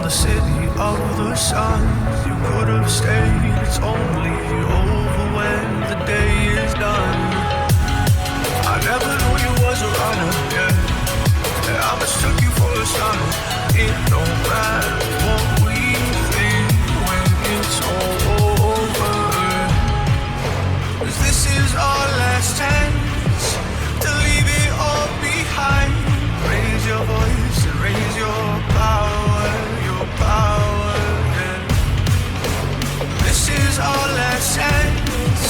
the city of the sun. You could have stayed, it's only over when the day is done. I never knew you was a runner, yeah. I mistook you for a son. It don't matter what we think when it's all over. 'Cause this is our last chance to leave it all behind. Raise your voice and raise your power, yeah. This is our last chance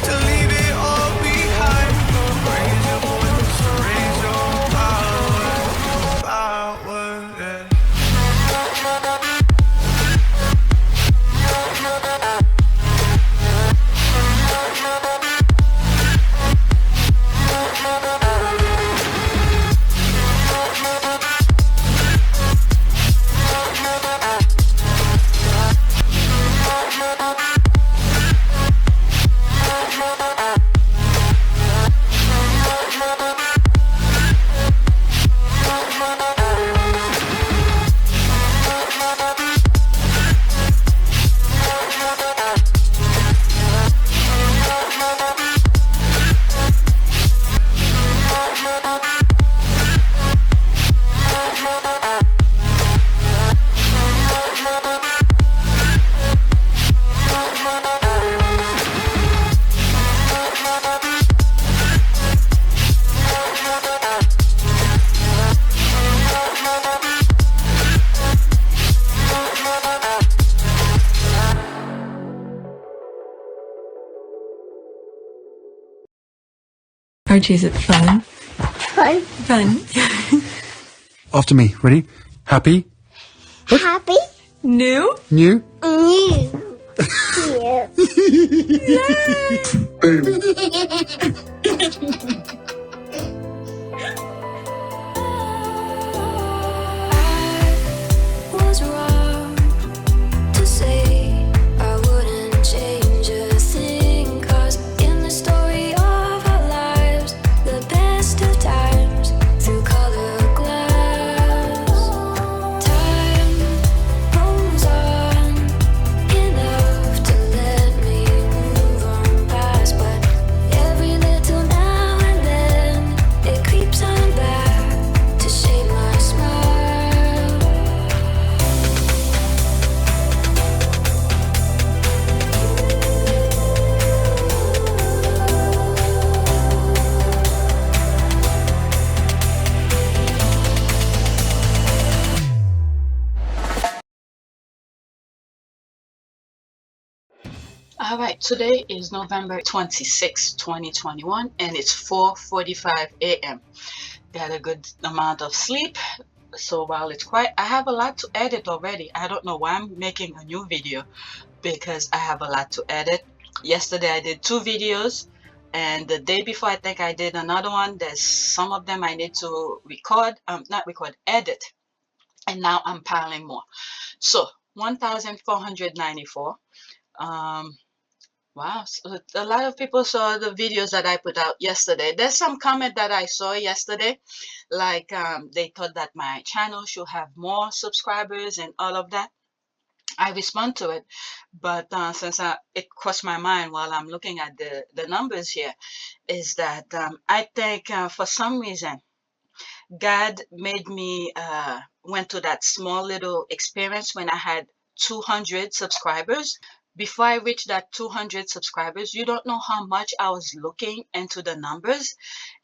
to leave it all behind. Raise your voice and raise your power, yeah. Archie, is it fun? Fun. Fun. After me. Ready? Happy? Happy. New? New? New. Boom. Was wrong to say I wouldn't change a thing, 'cause in the story of our lives, the best of times through color glass, time rolls on enough to let me move on past, but every little now and then it creeps on back to shade my smile. Alright, today is November 26, 2021, and it's 4:45 a.m. Got a good amount of sleep, so while it's quiet, I have a lot to edit already. I don't know why I'm making a new video, because I have a lot to edit. Yesterday I did 2 videos, and the day before I think I did another one. There's some of them I need to record, not record, edit, and now I'm piling more. So 1,494. Wow, so a lot of people saw the videos that I put out yesterday. There's some comment that I saw yesterday, like they thought that my channel should have more subscribers and all of that. I respond to it, but since it crossed my mind while I'm looking at the numbers here, is that I think for some reason God made me went to that small little experience when I had 200 subscribers. Before I reached that 200 subscribers, you don't know how much I was looking into the numbers.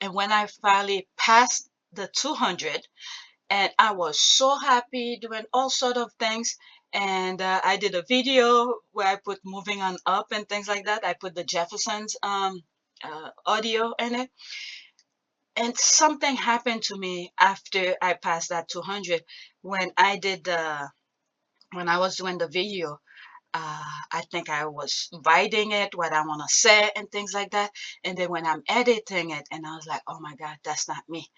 And when I finally passed the 200, and I was so happy, doing all sort of things. And I did a video where I put moving on up and things like that. I put the Jeffersons audio in it. And something happened to me after I passed that 200. When I did when I was doing the video, I think I was writing it, what I want to say and things like that. And then when I'm editing it, and I was like, oh my God, that's not me.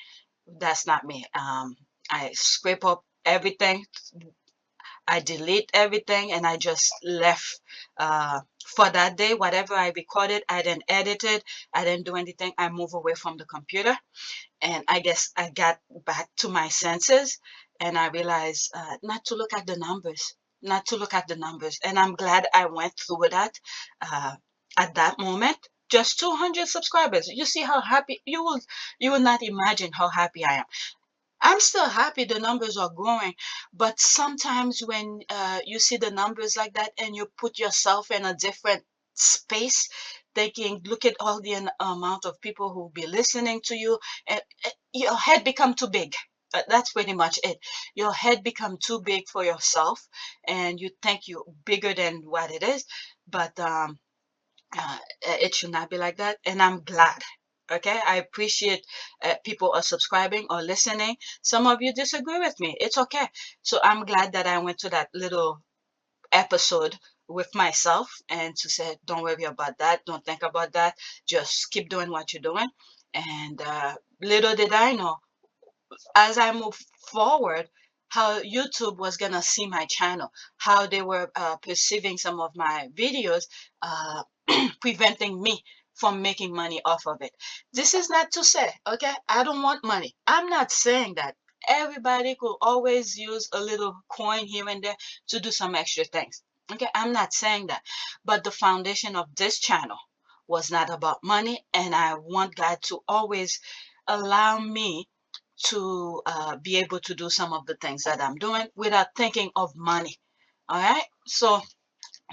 That's not me. I scrape up everything, I delete everything, and I just left for that day. Whatever I recorded, I didn't edit it, I didn't do anything. I moved away from the computer, and I guess I got back to my senses. and I realized not to look at the numbers, not to look at the numbers. And I'm glad I went through that at that moment. Just 200 subscribers. You see how happy you will not imagine how happy I am. I'm still happy the numbers are growing, but sometimes when you see the numbers like that and you put yourself in a different space, thinking, look at all the amount of people who will be listening to you, and your head become too big. That's pretty much it. Your head become too big for yourself, and you think you're bigger than what it is. But it should not be like that, and I'm glad. Okay, I appreciate people are subscribing or listening. Some of you disagree with me. It's okay. So I'm glad that I went to that little episode with myself and to say, don't worry about that. Don't think about that. Just keep doing what you're doing. And little did I know, as I move forward, how YouTube was gonna see my channel, how they were perceiving some of my videos, uh, preventing me from making money off of it. This is not to say, okay, I don't want money. I'm not saying that. Everybody could always use a little coin here and there to do some extra things. Okay, I'm not saying that. But the foundation of this channel was not about money, and I want God to always allow me to be able to do some of the things that I'm doing without thinking of money. All right, so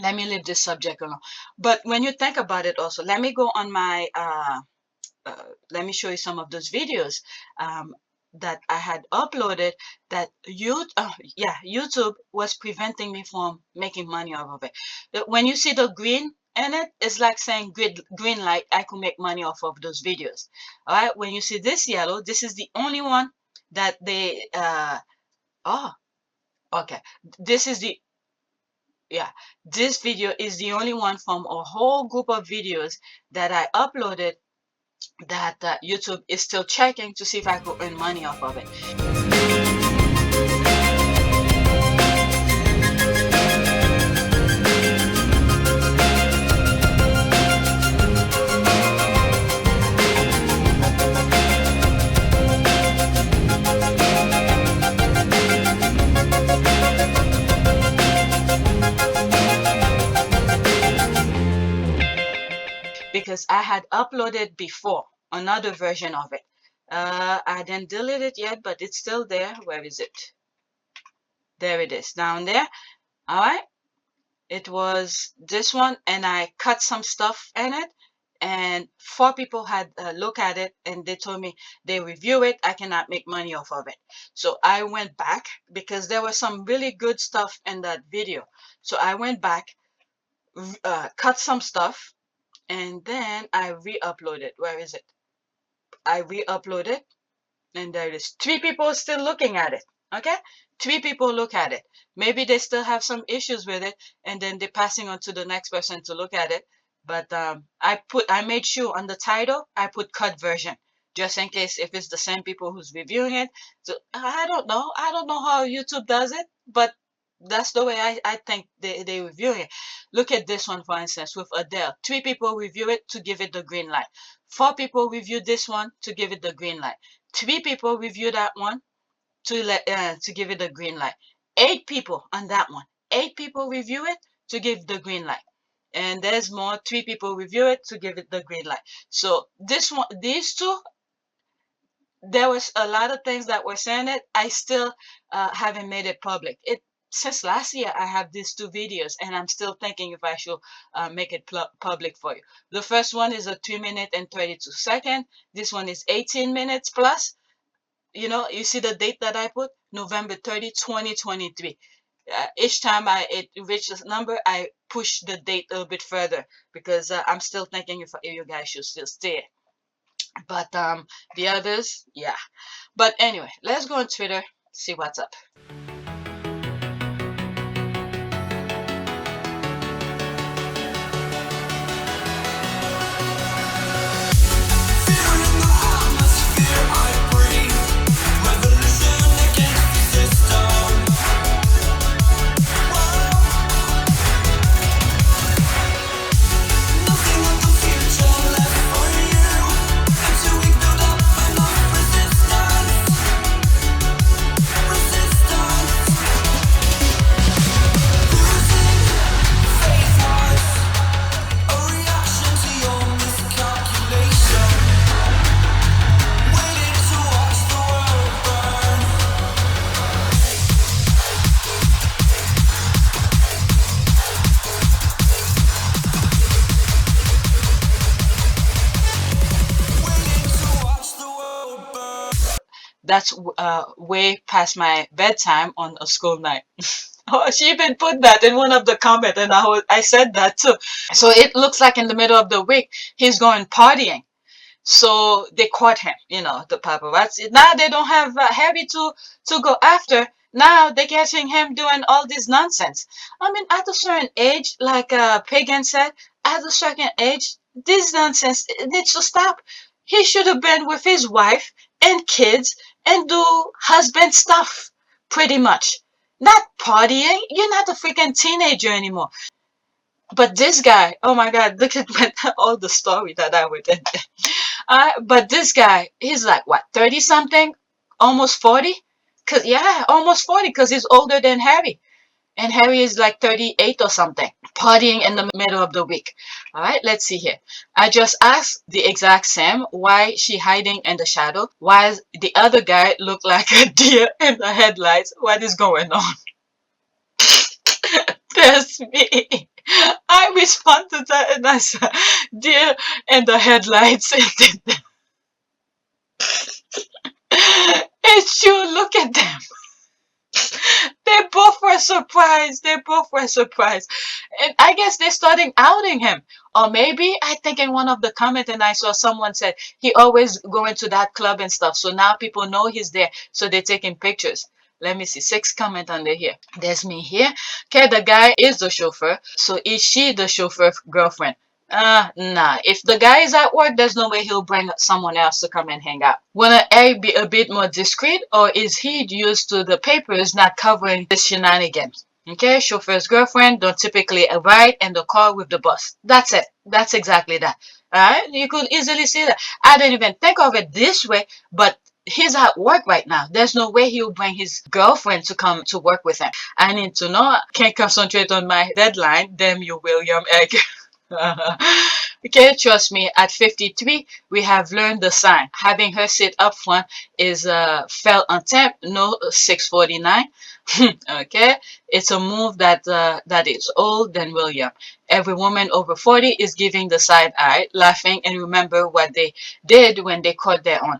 let me leave this subject alone. But when you think about it also, let me go on my let me show you some of those videos that I had uploaded that YouTube was preventing me from making money off of it. When you see the green in it, it's like saying green light, I could make money off of those videos. All right, when you see this yellow, this is the only one that they oh, okay, this is the yeah, this video is the only one from a whole group of videos that I uploaded that YouTube is still checking to see if I could earn money off of it. Because I had uploaded before another version of it. I didn't delete it yet, but it's still there. Where is it? There it is, down there. All right. It was this one, and I cut some stuff in it, and 4 people had look at it, and they told me they review it. I cannot make money off of it. So I went back because there was some really good stuff in that video. So I went back, cut some stuff, and then I re-uploaded. Where is it? I re-uploaded, and there is 3 people still looking at it. Okay, 3 people look at it. Maybe they still have some issues with it, and then they're passing on to the next person to look at it. But I made sure on the title I put cut version, just in case if it's the same people who's reviewing it. So I don't know. I don't know how YouTube does it, but that's the way I think they review it. Look at this one, for instance, with Adele. 3 people review it to give it the green light. 4 people review this one to give it the green light. 3 people review that one to give it the green light. 8 people on that one. 8 people review it to give the green light. And there's more. 3 people review it to give it the green light. So this one, these 2, there was a lot of things that were saying it. I still haven't made it public. Since last year, I have these 2 videos, and I'm still thinking if I should make it public for you. The first one is a 3-minute and 32-second. This one is 18 minutes plus. You know, you see the date that I put, November 30, 2023. Each time it reaches this number, I push the date a little bit further because I'm still thinking if you guys should still stay. But the others, yeah. But anyway, let's go on Twitter, see what's up. Resistance. that's way past my bedtime on a school night. Oh, she even put that in one of the comments, and I said that too. So it looks like in the middle of the week he's going partying. So they caught him, the paparazzi. Now they don't have Harry to go after. Now they're catching him doing all this nonsense. I mean, at a certain age, like Pagan said, at a certain age, this nonsense needs to stop. He should have been with his wife and kids and do husband stuff, pretty much. Not partying. You're not a freaking teenager anymore. But this guy, oh my God, look at all the story that I would. But this guy, he's like what, 30 something, almost 40? Cause yeah, almost 40, because he's older than Harry, and Harry is like 38 or something, partying in the middle of the week. All right, let's see here. I just asked the exact same why she hiding in the shadow. Why the other guy look like a deer in the headlights? What is going on? That's me. I respond to that and I said, deer in the headlights. It's true. Look at them. They both were surprised. They both were surprised. And I guess they're starting outing him. Or maybe I think in one of the comments and I saw someone said he always going to that club and stuff. So now people know he's there. So they're taking pictures. Let me see. 6 comment under here. There's me here. Okay, the guy is the chauffeur. So is she the chauffeur girlfriend? Nah. If the guy is at work, there's no way he'll bring someone else to come and hang out. Wanna A be a bit more discreet, or is he used to the papers not covering the shenanigans? Okay, chauffeur's girlfriend don't typically ride in the car with the boss. That's it. That's exactly that. Alright, you could easily see that. I didn't even think of it this way, but he's at work right now. There's no way he'll bring his girlfriend to come to work with him. I need to know. Can't concentrate on my deadline. Damn you, William Egg. Okay, trust me, at 53, we have learned the sign. Having her sit up front is felt on temp, no 649. Okay, it's a move that is old than William. Every woman over 40 is giving the side eye, laughing, and remember what they did when they caught their own.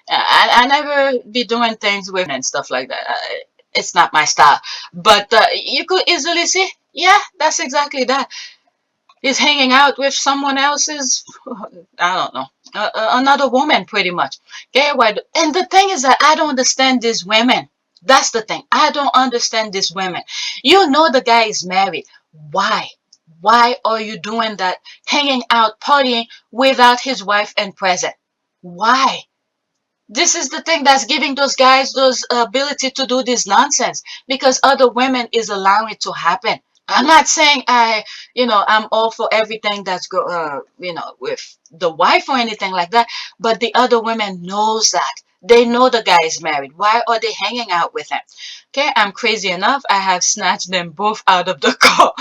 I never be doing things with and stuff like that. It's not my style. But you could easily see, yeah, that's exactly that. He's hanging out with someone else's, I don't know, another woman, pretty much. Okay, and the thing is that I don't understand these women. That's the thing. I don't understand these women. You know the guy is married. Why? Why are you doing that? Hanging out, partying without his wife and present. Why? This is the thing that's giving those guys those ability to do this nonsense, because other women is allowing it to happen. I'm not saying I'm all for everything that's with the wife or anything like that, but the other women knows that. They know the guy is married. Why are they hanging out with him? Okay, I'm crazy enough. I have snatched them both out of the car.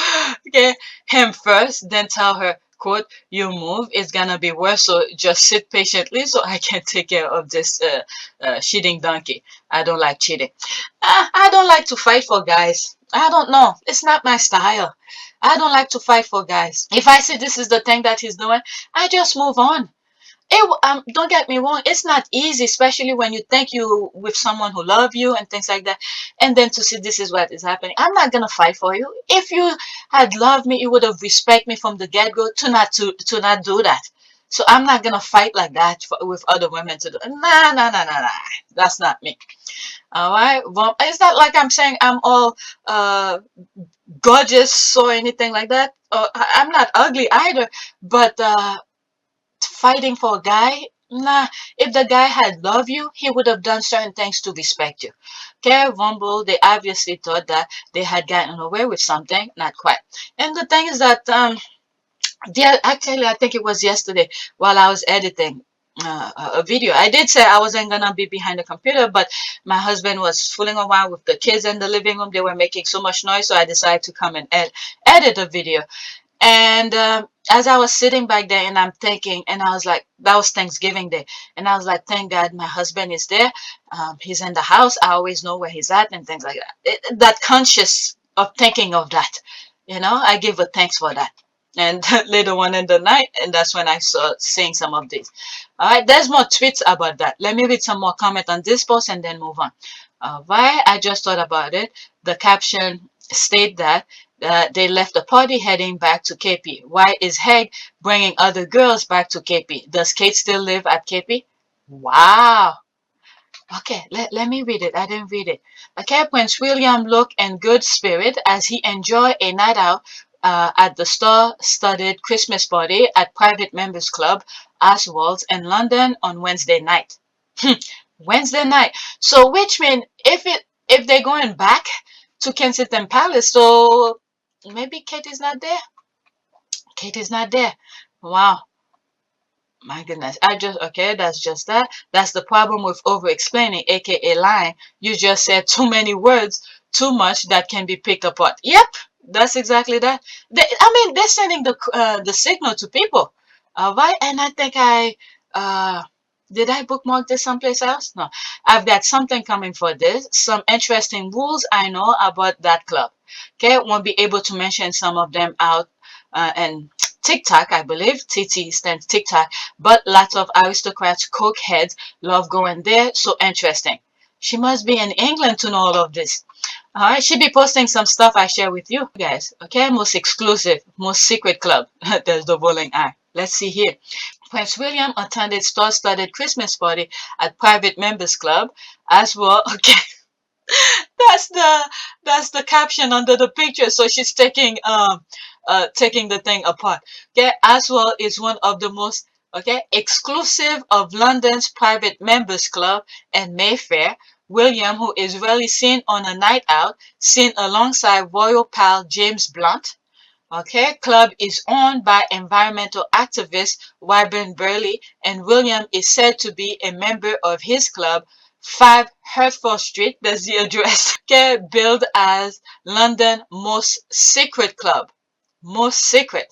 Okay, him first, then tell her, quote, you move, it's gonna be worse, so just sit patiently so I can take care of this cheating donkey. I don't like cheating. I don't like to fight for guys. I don't know. It's not my style. I don't like to fight for guys. If I see this is the thing that he's doing, I just move on. Don't get me wrong. It's not easy, especially when you think you with someone who love you and things like that, and then to see this is what is happening. I'm not gonna fight for you. If you had loved me, you would have respect me from the get go to not do that. So I'm not gonna fight like that with other women to do. Nah. That's not me. All right. Well, it's not like I'm saying I'm all gorgeous or anything like that. I'm not ugly either. But fighting for a guy, nah. If the guy had loved you, he would have done certain things to respect you. Okay, Rumble, they obviously thought that they had gotten away with something. Not quite. And the thing is that yeah, actually, I think it was yesterday while I was editing a video. I did say I wasn't gonna be behind the computer, but my husband was fooling around with the kids in the living room. They were making so much noise, so I decided to come and edit a video. And as I was sitting back there and I'm thinking, and I was like, that was Thanksgiving Day. And I was like, thank God my husband is there. He's in the house. I always know where he's at and things like that. That conscious of thinking of that, I give a thanks for that. And later on in the night, and that's when I saw seeing some of these. All right, there's more tweets about that. Let me read some more comment on this post and then move on. All right, I just thought about it. The caption state that they left the party heading back to KP. Why is Heg bringing other girls back to KP? Does Kate still live at KP? Wow. Okay, let me read it. I didn't read it. Okay, Prince William looked in good spirit as he enjoyed a night out at the star-studded Christmas party at Private Members Club, Oswald's in London on Wednesday night. Wednesday night. So, which means if they're going back to Kensington Palace, so maybe Kate is not there. Kate is not there. Wow. My goodness, okay, that's just that. That's the problem with over explaining, aka lying. You just said too many words, too much that can be picked apart. Yep, that's exactly that. They're sending the signal to people. Right? And I think did I bookmark this someplace else? No. I've got something coming for this. Some interesting rules I know about that club. Okay, won't be able to mention some of them out and TikTok, I believe. TT stands TikTok, but lots of aristocrats, cokeheads love going there. So interesting. She must be in England to know all of this. All right, she'll be posting some stuff I share with you guys. Okay, most exclusive, most secret club. There's the bowling eye. Let's see here. Prince William attended star-studded Christmas party at Private Members Club as well. Okay, that's the caption under the picture. So she's taking the thing apart. Okay, Aswell is one of the most exclusive of London's private members club and Mayfair. William, who is rarely seen on a night out, seen alongside royal pal James Blunt. Okay, club is owned by environmental activist Wyburn Burley, and William is said to be a member of his club, 5 Hertford Street, that's the address, okay, billed as London most secret club. Most secret.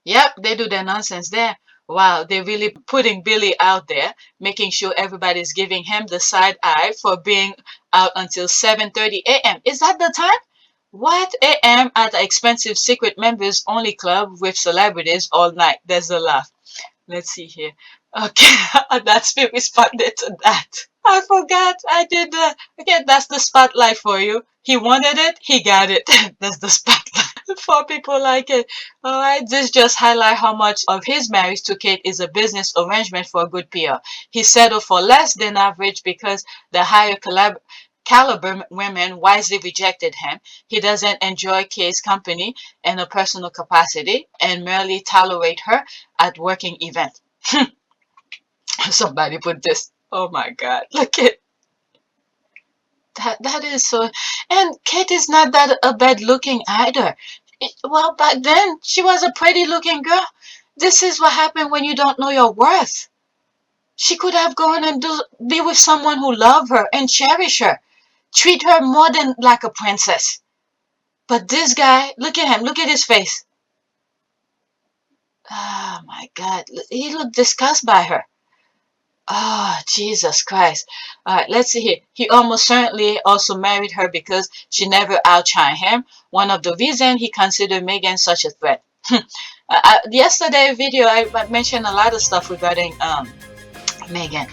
Yep, they do their nonsense there. Wow, they're really putting Billy out there, making sure everybody's giving him the side eye for being out until 7:30 a.m. Is that the time? What a.m. at the expensive secret members only club with celebrities all night? There's a laugh. Let's see here. Okay, that's me responded to that. I forgot I did the. Okay, that's the spotlight for you. He wanted it, he got it. That's the spotlight. For people like it. Alright, this just highlight how much of his marriage to Kate is a business arrangement for a good PR. He settled for less than average because the higher caliber women wisely rejected him. He doesn't enjoy Kate's company in a personal capacity and merely tolerate her at working event. Somebody put this. Oh my God! Look at that. That is so. And Kate is not that a bad looking either. Well, back then she was a pretty looking girl. This is what happened when you don't know your worth. She could have gone and be with someone who loved her and cherish her, treat her more than like a princess. But this guy, look at him, look at his face. Oh my God, he looked disgusted by her. Oh, Jesus Christ. All right, let's see here. He almost certainly also married her because she never outshined him. One of the reasons he considered Meghan such a threat. Yesterday video, I mentioned a lot of stuff regarding Meghan.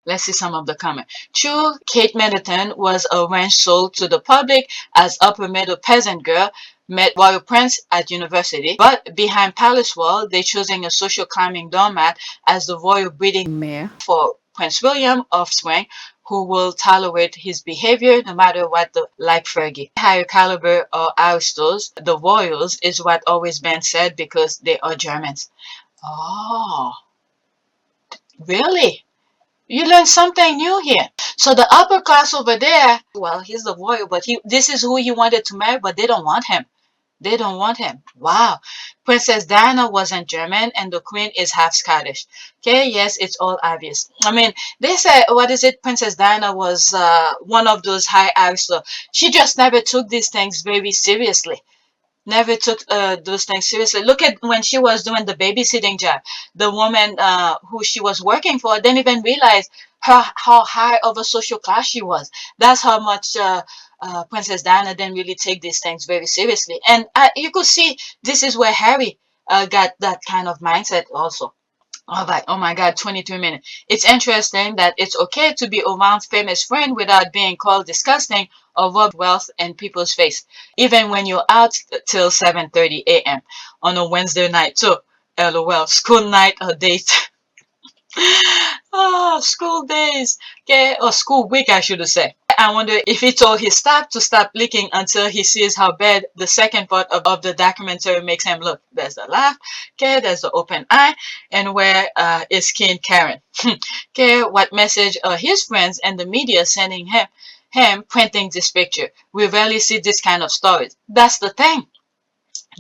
Let's see some of the comments. True, Kate Middleton was arranged sold to the public as upper middle peasant girl, met royal prince at university, but behind palace wall, they choosing a social climbing doormat as the royal breeding mare for Prince William offspring, who will tolerate his behavior no matter what like Fergie. Higher caliber or aristos, the royals is what always been said because they are Germans. Oh, really? You learn something new here. So the upper class over there, well, he's the royal, but this is who he wanted to marry, but they don't want him. They don't want him. Wow. Princess Diana wasn't German and the queen is half Scottish. Okay, yes, it's all obvious. I mean, they said, what is it? Princess Diana was one of those high acts. So she just never took these things very seriously. Never took those things seriously. Look at when she was doing the babysitting job. The woman who she was working for didn't even realize how high of a social class she was. That's how much Princess Diana didn't really take these things very seriously. And you could see this is where Harry got that kind of mindset also. All right. Oh my God, 23 minutes. It's interesting that it's okay to be around famous friend without being called disgusting or rubbed wealth in people's face, even when you're out till 7:30 a.m. on a Wednesday night. So, LOL, school night or date. Oh, school days. Okay, or school week, I should say. I wonder if he told his staff to stop leaking until he sees how bad the second part of the documentary makes him look. There's the laugh, okay, there's the open eye, and where is King Karen? Okay, what message are his friends and the media sending him printing this picture? We rarely see this kind of stories. That's the thing.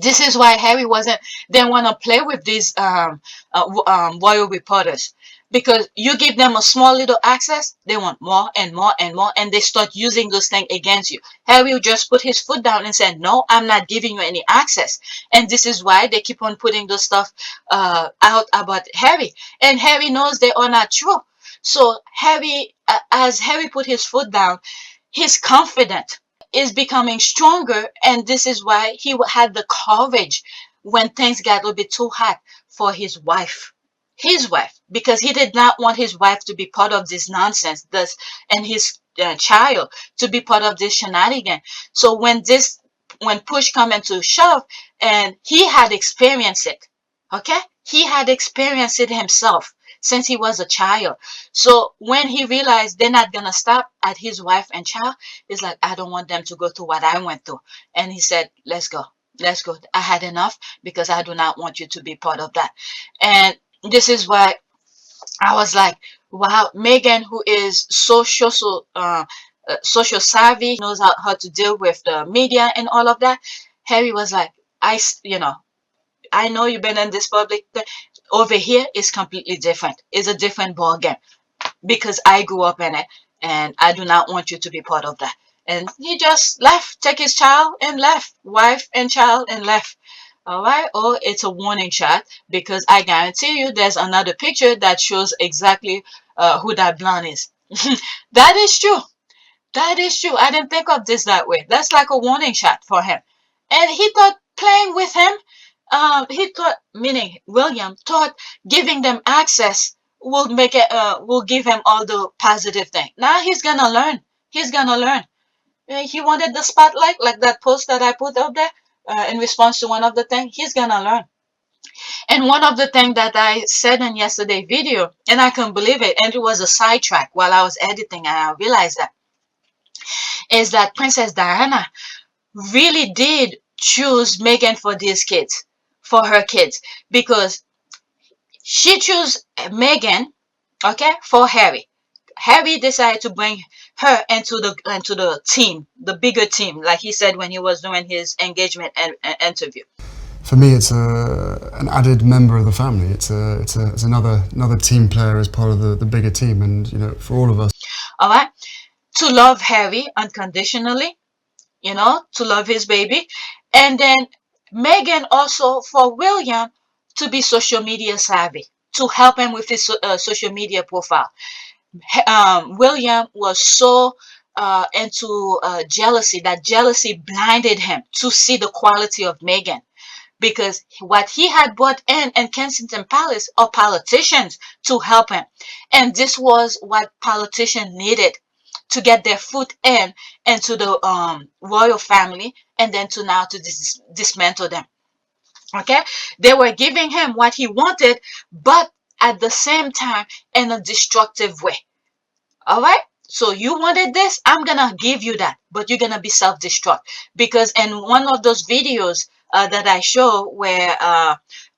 This is why Harry wasn't didn't want to play with these royal reporters, because you give them a small little access, they want more and more and more, and they start using those things against you. Harry will just put his foot down and said, "No, I'm not giving you any access." And this is why they keep on putting those stuff out about Harry, and Harry knows they are not true. So Harry, as Harry put his foot down, he's confident is becoming stronger, and this is why he had the courage when things got a little bit too hot for his wife, because he did not want his wife to be part of this nonsense, this, and his child to be part of this shenanigan. So when push come into shove, and he had experienced it, okay, he had experienced it himself since he was a child. So when he realized they're not gonna stop at his wife and child, he's like, I don't want them to go through what I went through. And he said, let's go. Let's go. I had enough, because I do not want you to be part of that. And this is why I was like, wow, Meghan, who is social savvy, knows how to deal with the media and all of that. Harry was like, I know you've been in this public thing. Over here is completely different. It's a different ball game, because I grew up in it, and I do not want you to be part of that. And he just left, take his child and left, wife and child and left. All right. Or it's a warning shot, because I guarantee you there's another picture that shows exactly who that blonde is. That is true. That is true. I didn't think of this that way. That's like a warning shot for him. And he thought playing with him, he thought, meaning William thought giving them access will give him all the positive thing. Now he's gonna learn. He's gonna learn. He wanted the spotlight, like that post that I put up there in response to one of the things. He's gonna learn. And one of the things that I said in yesterday's video, and I couldn't believe it, and it was a sidetrack while I was editing, and I realized that, is that Princess Diana really did choose Meghan for these kids, for her kids, because she chose Meghan, okay, for Harry. Harry decided to bring her into the team, the bigger team, like he said when he was doing his engagement and interview. For me, it's an added member of the family. It's another team player as part of the bigger team, and for all of us. All right, to love Harry unconditionally, to love his baby, and then Meghan also for William to be social media savvy, to help him with his social media profile. William was so into jealousy that jealousy blinded him to see the quality of Meghan, because what he had brought in Kensington Palace are politicians to help him, and this was what politicians needed to get their foot in into the royal family, and then to now to dismantle them. Okay, they were giving him what he wanted, but at the same time in a destructive way. All right. So you wanted this, I'm gonna give you that, but you're gonna be self-destruct, because in one of those videos that I show, where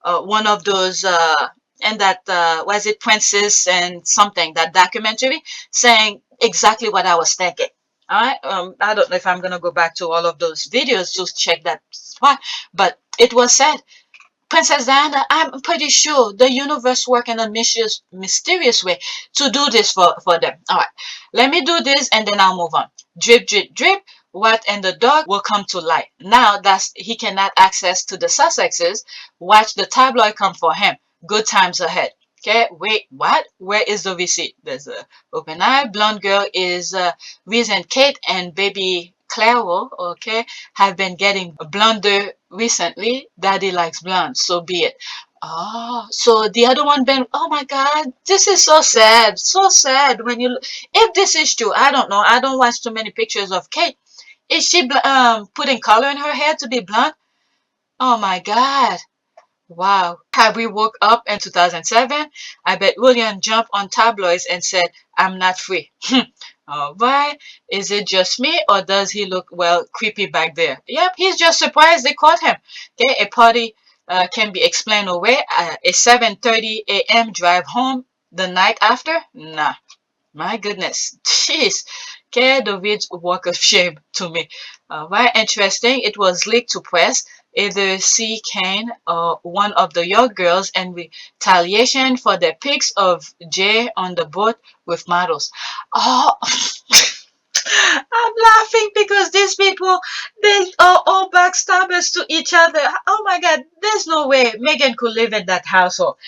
one of those and that was it Princess and something, that documentary, saying exactly what I was thinking. I don't know if I'm gonna go back to all of those videos to check that spot, but it was said, Princess Diana, I'm pretty sure the universe work in a mysterious way to do this for them. All right, let me do this and then I'll move on. Drip, drip, drip. What in the dark will come to light. Now that he cannot access to the Sussexes, watch the tabloid come for him. Good times ahead. Okay, wait, what? Where is the receipt? There's a open eye. Blonde girl is reason Kate and baby Clairo, okay, have been getting blunder recently. Daddy likes blonde, so be it. Oh, so the other one been, oh my God, this is so sad. So sad when you, if this is true, I don't know. I don't watch too many pictures of Kate. Is she putting color in her hair to be blonde? Oh my God. Wow. Have we woke up in 2007? I bet William jumped on tabloids and said, I'm not free. All right. Is it just me or does he look, well, creepy back there? Yep, he's just surprised they caught him. Okay, a party can be explained away. A 7:30 a.m. drive home the night after? Nah. My goodness. Jeez. Okay, the weird walk of shame to me. Very interesting. It was leaked to press. Either C. Kane or one of the young girls in retaliation for their pics of Jay on the boat with models. Oh, I'm laughing because these people, they are all backstabbers to each other. Oh my God, there's no way Meghan could live in that household.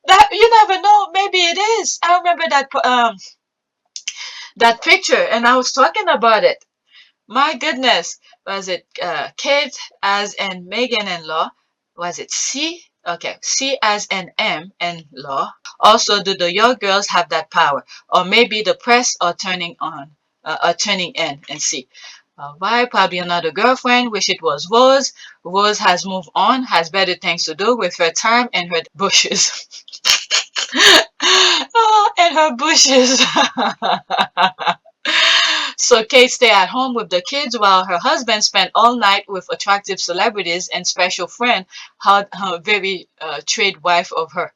That you never know. Maybe it is. I remember that picture, and I was talking about it. My goodness, was it Kate as in Megan in law? Was it C? Okay, C as in M in law. Also, do the young girls have that power, or maybe the press are turning in and C. Why? Probably another girlfriend. Wish it was Rose. Rose has moved on, has better things to do with her time and her bushes. Oh, and her bushes. So Kate stayed at home with the kids while her husband spent all night with attractive celebrities and special friend, her very trade wife of her.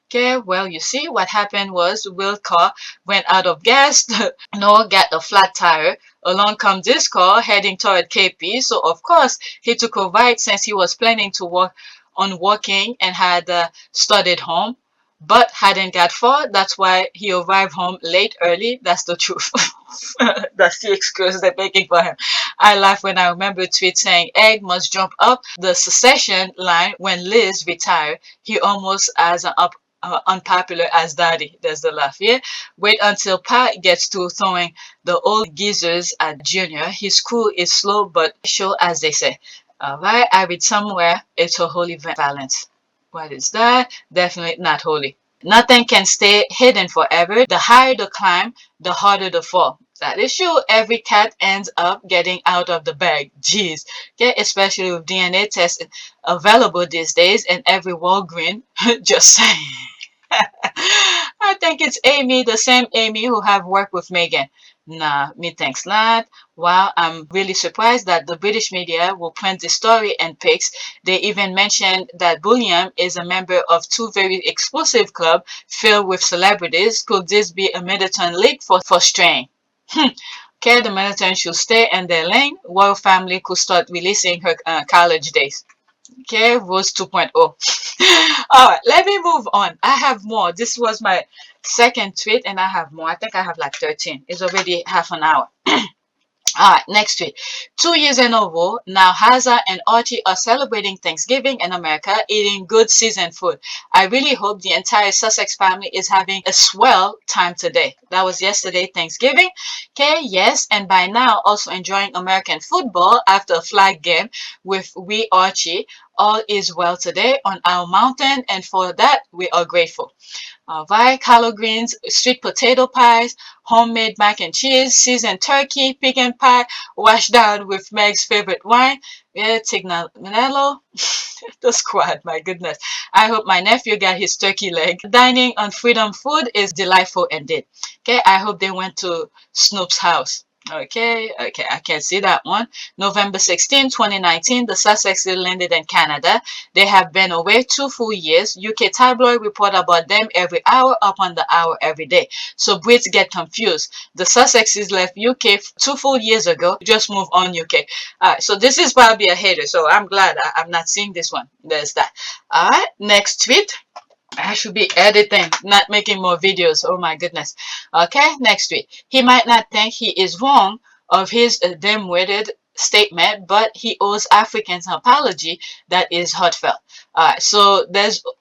Okay, well, you see, what happened was Will's car went out of gas. Noah got a flat tire. Along comes this car heading toward KP. So, of course, he took a ride since he was planning to walk on walking and had started home, but hadn't got far. That's why he arrived home late early. That's the truth. That's the excuse they're making for him. I laugh when I remember a tweet saying Egg must jump up the succession line when Liz retired. He almost as unpopular as Daddy. There's the laugh. Yeah. Wait until Pat gets to throwing the old geezers at Junior. His crew is slow but sure, as they say. All right. I read somewhere it's a holy balance. What is that? Definitely not holy. Nothing can stay hidden forever. The higher the climb, the harder the fall. That is true. Every cat ends up getting out of the bag. Jeez. Okay, especially with DNA tests available these days and every Walgreen. Just saying. I think it's Amy, the same Amy who have worked with Meghan. Nah, me thanks not. Wow, I'm really surprised that the British media will print the story and pics. They even mentioned that BULLIAM is a member of two very exclusive clubs filled with celebrities. Could this be a militant league for straying? Okay, the militant should stay in their lane. Royal family could start releasing her college days. Okay, Rose 2.0. All right, let me move on. I have more. This was my second tweet, and I have more. I think I have like 13. It's already half an hour. All right, next tweet. 2 years in a row, now Hazza and Archie are celebrating Thanksgiving in America, eating good seasoned food. I really hope the entire Sussex family is having a swell time today. That was yesterday, Thanksgiving. Okay, yes, and by now also enjoying American football after a flag game with we Archie. All is well today on our mountain, and for that we are grateful. Right, collard greens, sweet potato pies, homemade mac and cheese, seasoned turkey, pecan pie, washed down with Meg's favorite wine. Yeah, Tignanello, the squad, my goodness. I hope my nephew got his turkey leg. Dining on Freedom Food is delightful indeed. Okay, I hope they went to Snoop's house. Okay, I can see that one. November 16, 2019, the Sussexes landed in Canada. They have been away 2 full years. UK tabloid report about them every hour upon the hour every day. So Brits get confused. The Sussexes left UK 2 full years ago. Just move on, UK. Alright, so this is probably a hater. So I'm glad I'm not seeing this one. There's that. Alright, next tweet. I should be editing, not making more videos. Oh my goodness. Okay, next week. He might not think he is wrong of his dim-witted statement, but he owes Africans an apology that is heartfelt. Alright, so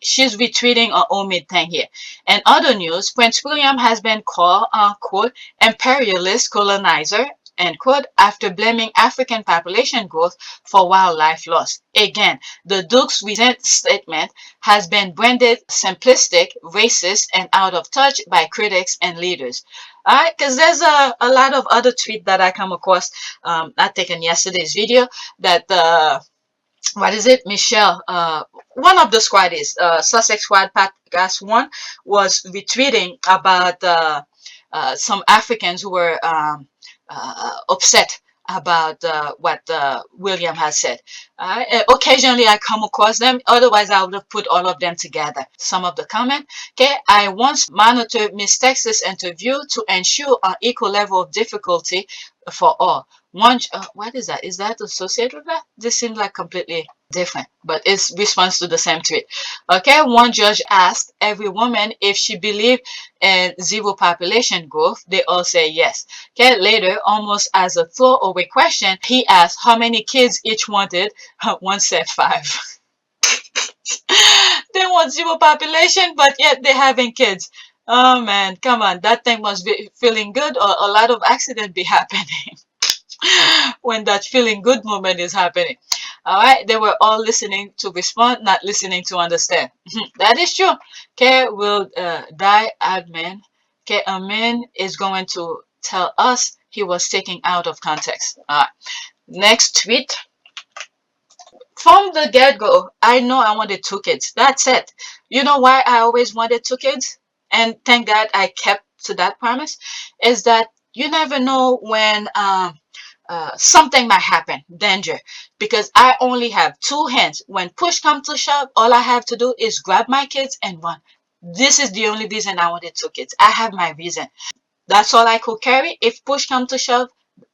she's retweeting an Omid thing here. In other news, Prince William has been called quote imperialist colonizer end quote after blaming African population growth for wildlife loss. Again, the Duke's recent statement has been branded simplistic, racist, and out of touch by critics and leaders. All right, because there's a lot of other tweets that I come across, not taken yesterday's video, that what is it, Michelle, one of the squaddies, Sussex Squad Podcast 1, was retweeting about some Africans who were upset about what William has said. Occasionally I come across them, otherwise I would have put all of them together. Some of the comment, okay, I once monitored Miss Texas interview to ensure an equal level of difficulty for all. One, what is that? Is that associated with that? This seems like completely different, but it's response to the same tweet. Okay, one judge asked every woman if she believed in zero population growth. They all say yes. Okay, later, almost as a throwaway question, he asked how many kids each wanted. One said 5. They want zero population, but yet they're having kids. Oh man, come on, that thing must be feeling good, or a lot of accident be happening when that feeling good moment is happening. All right, they were all listening to respond, not listening to understand. That is true. Okay, will die admin. Okay, Amin is going to tell us he was taken out of context. All right, next tweet. From the get-go, I know I wanted 2 kids. That's it. You know why I always wanted 2 kids? And thank God I kept to that promise. Is that you never know when something might happen, danger. Because I only have 2 hands. When push comes to shove, all I have to do is grab my kids and run. This is the only reason I wanted 2 kids. I have my reason. That's all I could carry. If push comes to shove,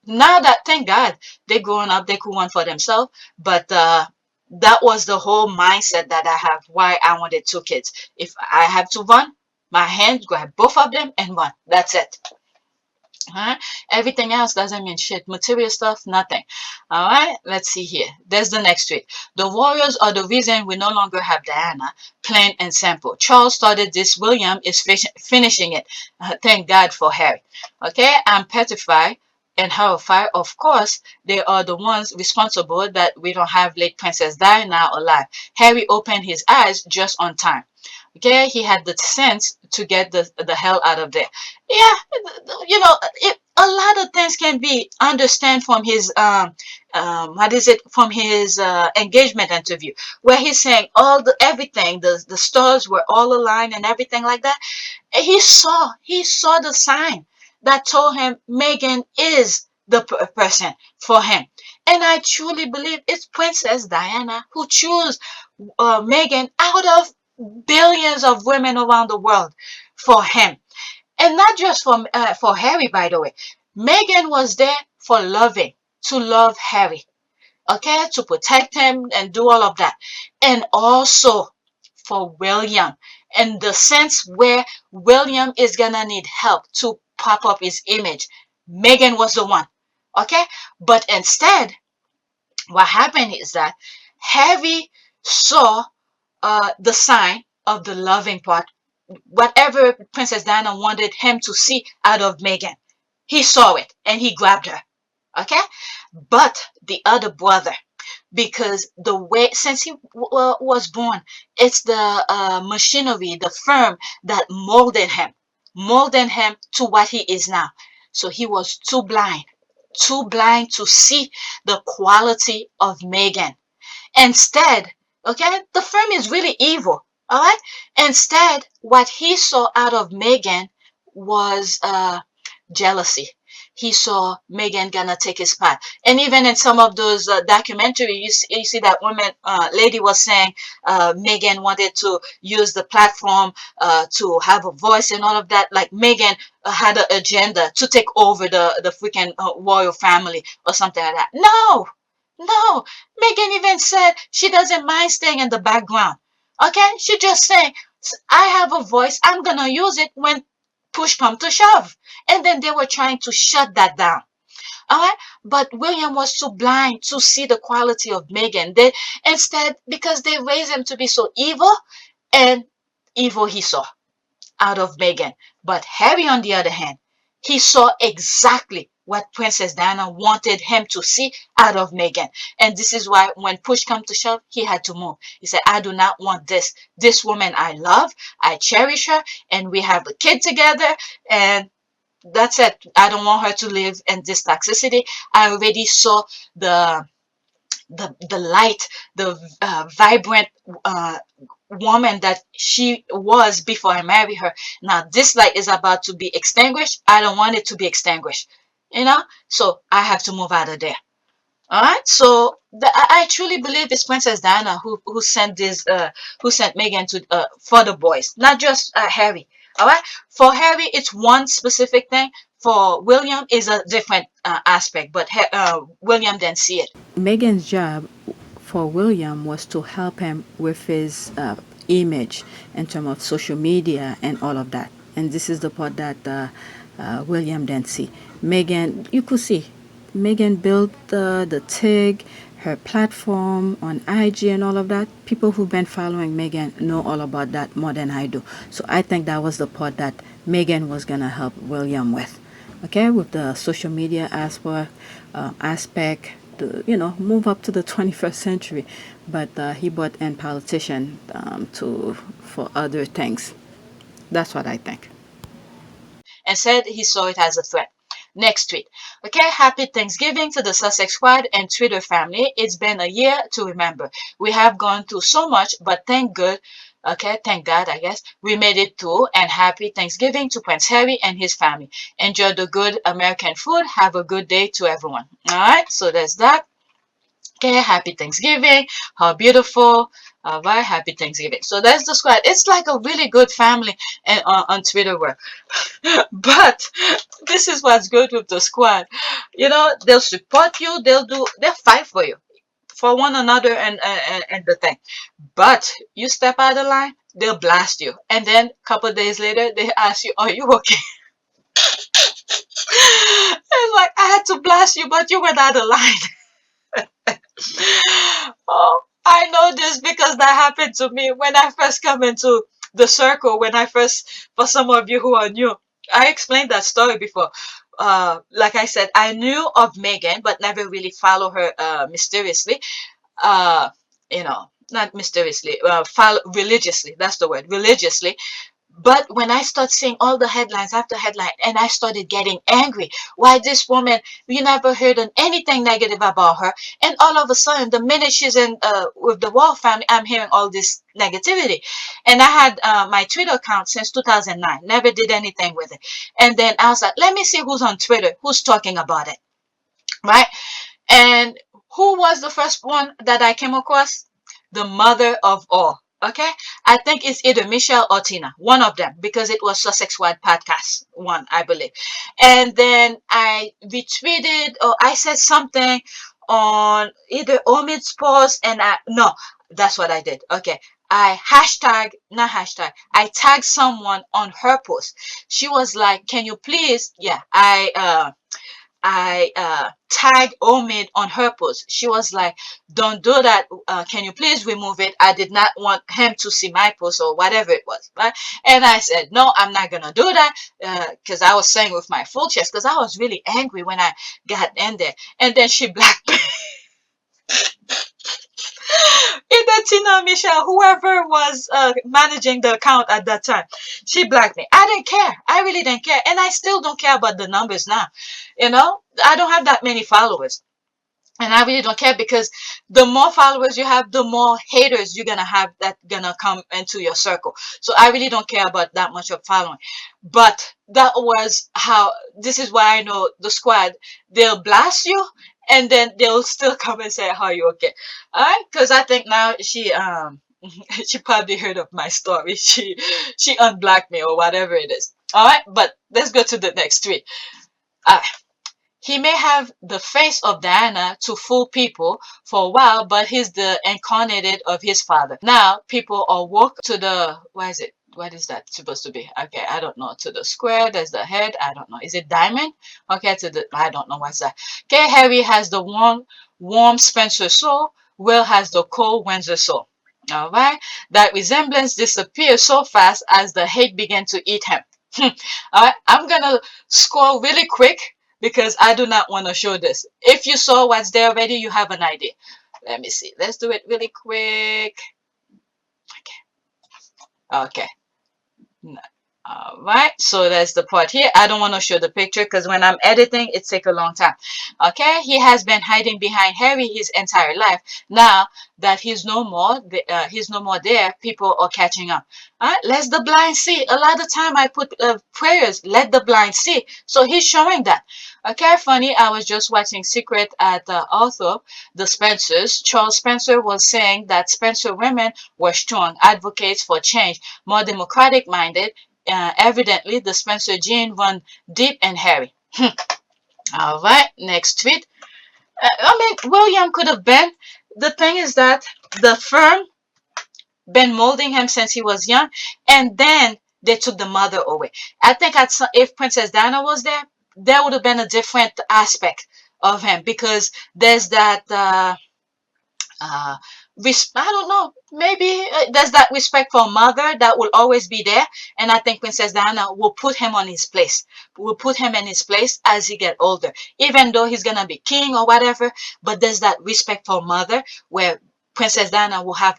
now that thank God they growing up, they could run for themselves. But that was the whole mindset that I have. Why I wanted 2 kids. If I have to run, my hand grab both of them and run. That's it. Alright, everything else doesn't mean shit. Material stuff, nothing. Alright, let's see here. There's the next tweet. The Warriors are the reason we no longer have Diana. Plain and simple. Charles started this. William is finishing it. Thank God for Harry. Okay, I'm petrified and horrified. Of course, they are the ones responsible that we don't have late Princess Diana alive. Harry opened his eyes just on time. Okay, he had the sense to get the hell out of there. Yeah, you know, a lot of things can be understand from his what is it, from his engagement interview, where he's saying all the everything, the stars were all aligned and everything like that. And he saw the sign that told him Meghan is the person for him. And I truly believe it's Princess Diana who chose Meghan out of billions of women around the world for him. And not just for Harry, by the way. Meghan was there for loving, to love Harry, okay, to protect him and do all of that. And also for William, in the sense where William is gonna need help to pop up his image. Meghan was the one, okay? But instead, what happened is that Harry saw the sign of the loving part, whatever Princess Diana wanted him to see out of Meghan. He saw it and he grabbed her. Okay? But the other brother, because the way, since he was born, it's the machinery, the firm that molded him to what he is now. So he was too blind to see the quality of Meghan. Instead, okay, the firm is really evil. All right. Instead, what he saw out of Meghan was jealousy. he saw Meghan gonna take his spot. And even in some of those documentaries, you see that woman, lady was saying Meghan wanted to use the platform to have a voice and all of that. Like Meghan had an agenda to take over the freaking royal family or something like that. No, no. Meghan even said she doesn't mind staying in the background. Okay, she just saying I have a voice. I'm gonna use it when push come to shove. And then they were trying to shut that down. All right. But William was too blind to see the quality of Meghan. They instead, because they raised him to be so evil, and evil he saw out of Meghan. But Harry, on the other hand, he saw exactly what Princess Diana wanted him to see out of Meghan. And this is why when push come to shove, he had to move. He said, I do not want this. This woman I love, I cherish her, and we have a kid together, and that's it. I don't want her to live in this toxicity. I already saw the the light, the vibrant woman that she was before I married her. Now this light is about to be extinguished. I don't want it to be extinguished, you know. So I have to move out of there. All right. So I truly believe it's Princess Diana who sent this who sent Meghan to for the boys, not just Harry. All right. For Harry, it's one specific thing. For William, is a different aspect, but William didn't see it. Megan's job for William was to help him with his image in terms of social media and all of that. And this is the part that William didn't see. Megan, you could see, Megan built the TIG, her platform on IG and all of that. People who've been following Megan know all about that more than I do. So I think that was the part that Megan was going to help William with. Okay, with the social media aspect, move up to the 21st century. But he brought in politician to for other things. That's what I think. And said he saw it as a threat. Next tweet. Okay, happy Thanksgiving to the Sussex squad and Twitter family. It's been a year to remember. We have gone through so much, but thank God, I guess, we made it through. And happy Thanksgiving to Prince Harry and his family. Enjoy the good American food. Have a good day to everyone. All right, so there's that. Okay, happy Thanksgiving. How beautiful. All right, happy Thanksgiving. So that's the squad. It's like a really good family and on Twitter work. But this is what's good with the squad. You know, they'll support you, they'll fight for you, for one another and the thing. But you step out of line, they'll blast you. And then a couple of days later, they ask you, are you okay? It's like, I had to blast you, but you went out of line. Oh, I know this because that happened to me when I first come into the circle. When I first, for some of you who are new, I explained that story before. Like I said, I knew of Meghan, but never really follow her mysteriously. Uh, not mysteriously, follow religiously. That's the word, religiously. But when I start seeing all the headlines after headline, and I started getting angry, why this woman, you never heard anything negative about her, and all of a sudden, the minute she's in with the Wall family, I'm hearing all this negativity. And I had my Twitter account since 2009, never did anything with it. And then I was like, let me see who's on Twitter, who's talking about it, right? And who was the first one that I came across? The mother of all. Okay, I think it's either Michelle or Tina, one of them, because it was Sussex Wide podcast one, I believe. And then I retweeted or I said something on either Omid's post, and that's what I did. Okay, I not hashtag, I tagged someone on her post. She was like, "Can you please?" Yeah, I tagged Omid on her post. She was like, "Don't do that. Can you please remove it? I did not want him to see my post or whatever it was." Right? And I said, "No, I'm not gonna do that," because I was saying with my full chest because I was really angry when I got in there. And then she blacked me. Either Tina, Michelle, whoever was managing the account at that time, she blacked me. I didn't care. I really didn't care, and I still don't care about the numbers now. You know, I don't have that many followers. And I really don't care, because the more followers you have, the more haters you're gonna have that gonna come into your circle. So I really don't care about that much of following. But that was how, this is why I know the squad, they'll blast you and then they'll still come and say, how you okay? Alright? Because I think now she she probably heard of my story. She unblocked me or whatever it is. Alright, but let's go to the next tweet. Alright. He may have the face of Diana to fool people for a while, but he's the incarnated of his father. Now people are woke to the, what is it? What is that supposed to be? Okay, I don't know. To the square, there's the head. I don't know. Is it diamond? Okay, to the, I don't know what's that. Okay, Harry has the warm Spencer soul. Will has the cold Windsor soul. All right, that resemblance disappears so fast as the hate began to eat him. All right, I'm gonna scroll really quick because I do not want to show this. If you saw what's there already, you have an idea. Let me see. Let's do it really quick. Okay. All right, so that's the part here. I don't want to show the picture because when I'm editing, it takes a long time. Okay, he has been hiding behind Harry his entire life. Now that he's no more there, people are catching up. All right, let the blind see. A lot of time I put prayers, let the blind see. So he's showing that. Okay, funny. I was just watching Secret at Arthur, the Spencers. Charles Spencer was saying that Spencer women were strong advocates for change, more democratic minded. Evidently, the Spencer gene run deep in Harry. All right, next tweet. I mean, William could have been. The thing is that the firm been molding him since he was young, and then they took the mother away. I think if Princess Diana was there, there would have been a different aspect of him, because there's that. Uh, I don't know. Maybe there's that respect for mother that will always be there, and I think Princess Diana will put him on his place. Will put him in his place as he get older, even though he's gonna be king or whatever. But there's that respect for mother where Princess Diana will have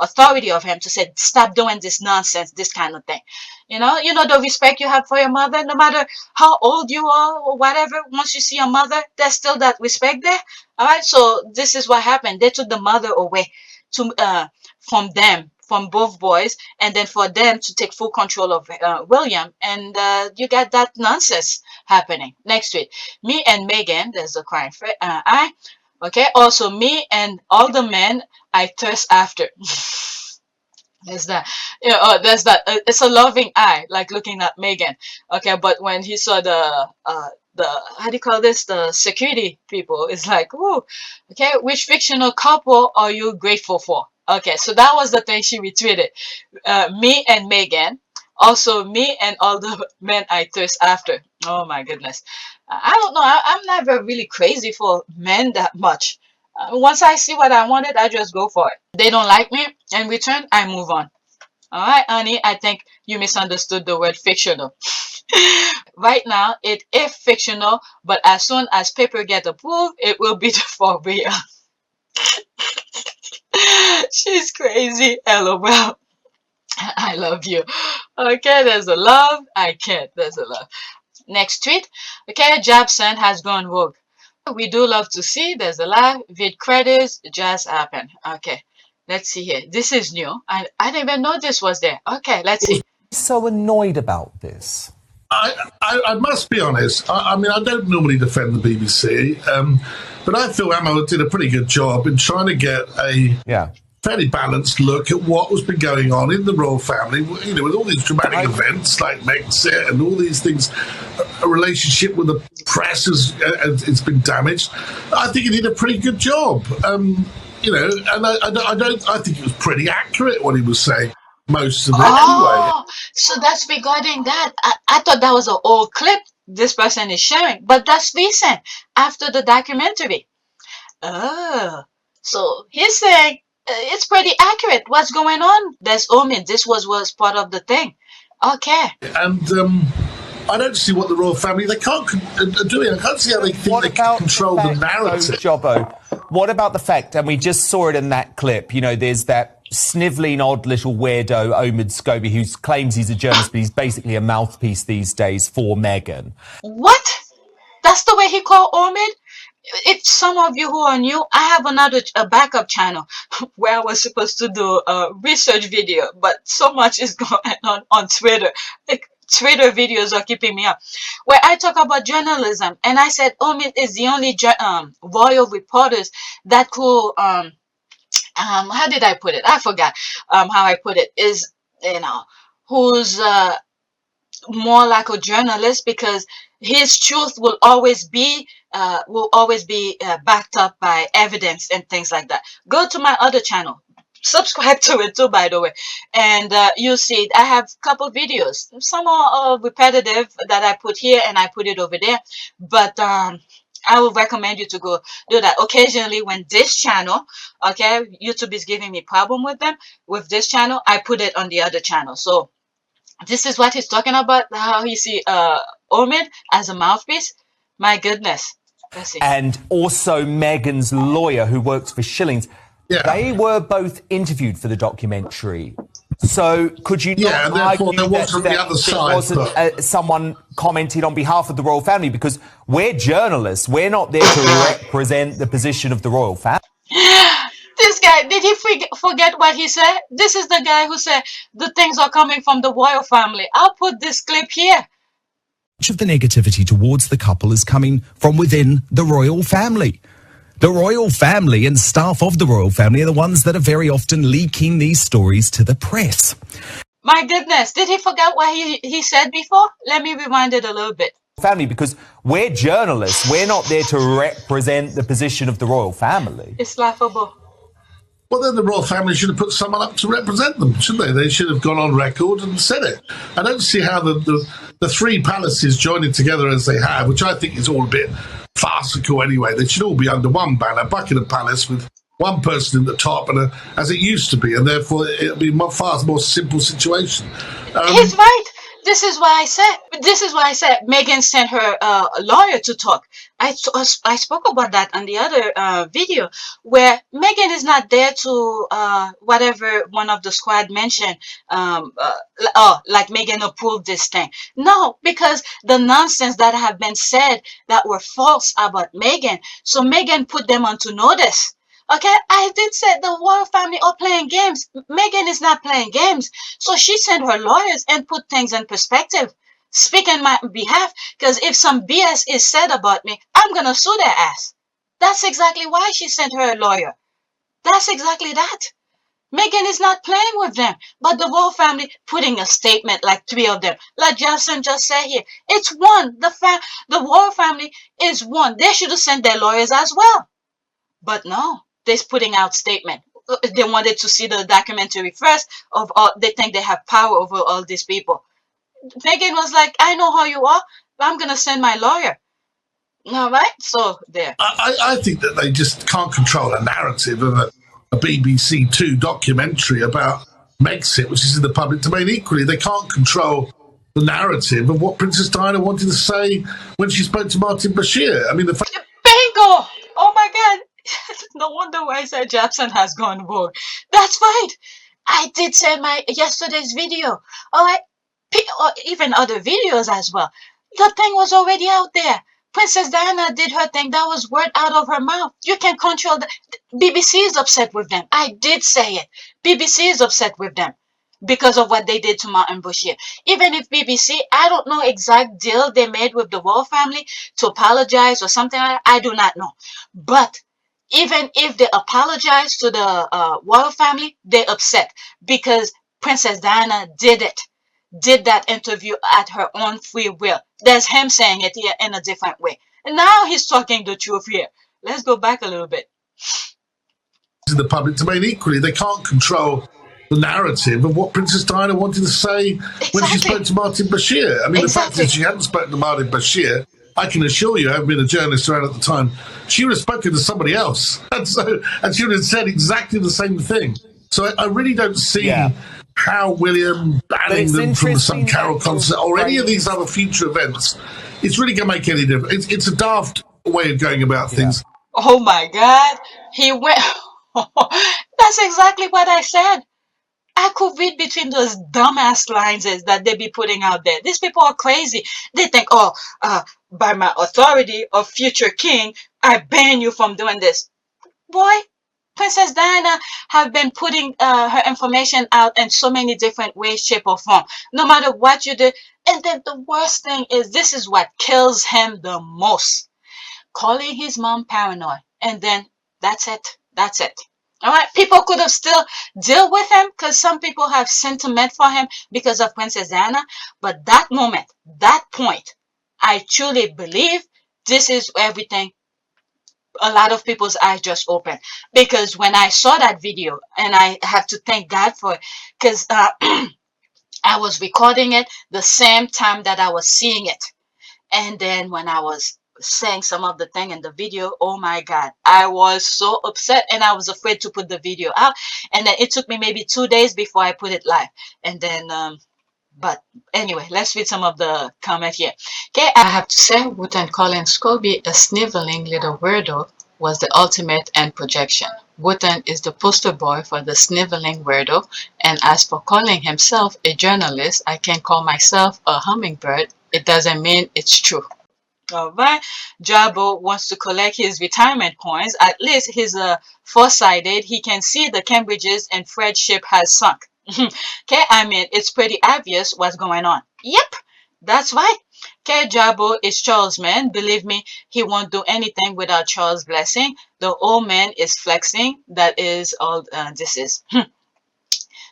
authority of him to say, stop doing this nonsense, this kind of thing. You know the respect you have for your mother, no matter how old you are or whatever. Once you see your mother, there's still that respect there. All right, so this is what happened. They took the mother away from them, from both boys, and then for them to take full control of William, and you got that nonsense happening. Next week, Me and Meghan. There's the crying eye. Okay. Also, me and all the men I thirst after. There's that. There's that. It's a loving eye, like looking at Meghan. Okay, but when he saw the how do you call this? The security people, it's like, ooh, okay, which fictional couple are you grateful for? Okay, so that was the thing she retweeted. Me and Meghan. Also, me and all the men I thirst after. Oh my goodness. I don't know. I'm never really crazy for men that much. Once I see what I wanted, I just go for it. They don't like me, in return, I move on. All right, honey, I think you misunderstood the word fictional. Right now, it is fictional, but as soon as paper get approved, it will be for real. She's crazy. LOL. I love you. Okay, there's a love. I can't. There's a love. Next tweet. Okay, Jobson has gone rogue. We do love to see. There's a lot. Vid credits just happen. Okay, let's see here. This is new. I didn't even know this was there. Okay, let's see. So annoyed about this. I must be honest. I mean, I don't normally defend the BBC, but I feel Emma did a pretty good job in trying to get a fairly balanced look at what was been going on in the royal family. You know, with all these dramatic events like Megxit and all these things, a relationship with the press has been damaged. I think he did a pretty good job. You know, and I think it was pretty accurate what he was saying. Most of it anyway. So that's regarding that. I thought that was an old clip this person is sharing, but that's recent after the documentary. Oh, so he's saying it's pretty accurate. What's going on? There's Omen. This was part of the thing. Okay. And I don't see what the royal family they can't do it. I can't see how they think they can control the narrative. Jobbo, what about the fact? And we just saw it in that clip. You know, there's that snivelling, odd little weirdo, Omid Scobie, who claims he's a journalist, but he's basically a mouthpiece these days for Meghan. What? That's the way he called Omid? if some of you who are new, I have a backup channel where I was supposed to do a research video, but so much is going on Twitter. Like, Twitter videos are keeping me up, where I talk about journalism, and I said Omid is the only royal reporters that could how did I put it? I forgot how I put it. Is, who's more like a journalist, because his truth will always be backed up by evidence and things like that. Go to my other channel, subscribe to it too, by the way, and you'll see I have a couple videos. Some are repetitive that I put here and I put it over there, but I would recommend you to go do that occasionally. When this channel, okay, YouTube is giving me problem with them, with this channel, I put it on the other channel. So this is what he's talking about, how he see Omid as a mouthpiece. My goodness. Let's see. And also Meghan's lawyer, who works for Shillings. Yeah. They were both interviewed for the documentary. So could you not argue there was from the other side, wasn't someone commented on behalf of the royal family? Because we're journalists. We're not there to represent the position of the royal family. This guy, did he forget what he said? This is the guy who said the things are coming from the royal family. I'll put this clip here. Much of the negativity towards the couple is coming from within the royal family. The royal family and staff of the royal family are the ones that are very often leaking these stories to the press. My goodness, did he forget what he said before? Let me rewind it a little bit. Family, because we're journalists. We're not there to represent the position of the royal family. It's laughable. Well, then the royal family should have put someone up to represent them, shouldn't they? They should have gone on record and said it. I don't see how the three palaces joining together as they have, which I think is all a bit farcical anyway. They should all be under one banner, Buckingham Palace, with one person in the top, and as it used to be, and therefore it'll be a far more simple situation. He's right. This is why I said Meghan sent her lawyer to talk. I spoke about that on the other video, where Meghan is not there to whatever one of the squad mentioned. Like Meghan approved this thing. No, because the nonsense that have been said that were false about Meghan. So Meghan put them onto notice. Okay, I did say the royal family are playing games. Meghan is not playing games. So she sent her lawyers and put things in perspective. Speak on my behalf, because if some BS is said about me, I'm going to sue their ass. That's exactly why she sent her lawyer. That's exactly that. Meghan is not playing with them, but the royal family putting a statement like three of them. Like Jobson just said here, it's one. The royal family is one. They should have sent their lawyers as well. But no. They're putting out statement. They wanted to see the documentary first. They think they have power over all these people. Meghan was like, I know how you are, but I'm gonna send my lawyer. All right, so there. I think that they just can't control a narrative of a BBC Two documentary about Megxit, which is in the public domain. Equally, they can't control the narrative of what Princess Diana wanted to say when she spoke to Martin Bashir. I mean, bingo! Oh my God. No wonder why I said Jobson has gone rogue. That's right. I did say my yesterday's video. All right, or even other videos as well. The thing was already out there. Princess Diana did her thing. That was word out of her mouth. You can control the BBC is upset with them. I did say it. BBC is upset with them because of what they did to Martin Bashir. Even if BBC, I don't know exact deal they made with the royal family to apologize or something like that. I do not know. But even if they apologize to the royal family, they're upset because Princess Diana did that interview at her own free will. There's him saying it here in a different way. And now he's talking the truth here. Let's go back a little bit. In the public domain, equally, they can't control the narrative of what Princess Diana wanted to say when she spoke to Martin Bashir. I mean, the fact is she hadn't spoken to Martin Bashir. I can assure you, having been a journalist around at the time, she would have spoken to somebody else. And she would have said exactly the same thing. So I really don't see how William banning them from some Carol concert or any of these other future events, it's really going to make any difference. It's a daft way of going about things. Oh my God. He went. That's exactly what I said. I could read between those dumbass lines that they be putting out there. These people are crazy. They think, by my authority of future king, I ban you from doing this. Boy, Princess Diana have been putting her information out in so many different ways, shape, or form. No matter what you do. And then the worst thing is, this is what kills him the most. Calling his mom paranoid. And then that's it. That's it. All right. People could have still deal with him because some people have sentiment for him because of Princess Diana. But that moment, that point, I truly believe this is everything a lot of people's eyes just opened, because when I saw that video, and I have to thank God for it, because I was recording it the same time that I was seeing it, and then when I was saying some of the thing in the video, oh my God, I was so upset, and I was afraid to put the video out, and then it took me maybe 2 days before I put it live, and then but anyway, let's read some of the comment here. Okay, I have to say, Wooten calling Scobie a sniveling little weirdo was the ultimate end projection. Wooten is the poster boy for the sniveling weirdo, and as for calling himself a journalist, I can call myself a hummingbird. It doesn't mean it's true. All right. Jabo wants to collect his retirement coins. At least he's foresighted. He can see the Cambridges and Fred's ship has sunk. Okay, I mean, it's pretty obvious what's going on. Yep, that's right. Okay, Jabo is Charles' man. Believe me, he won't do anything without Charles' blessing. The old man is flexing. That is all this is.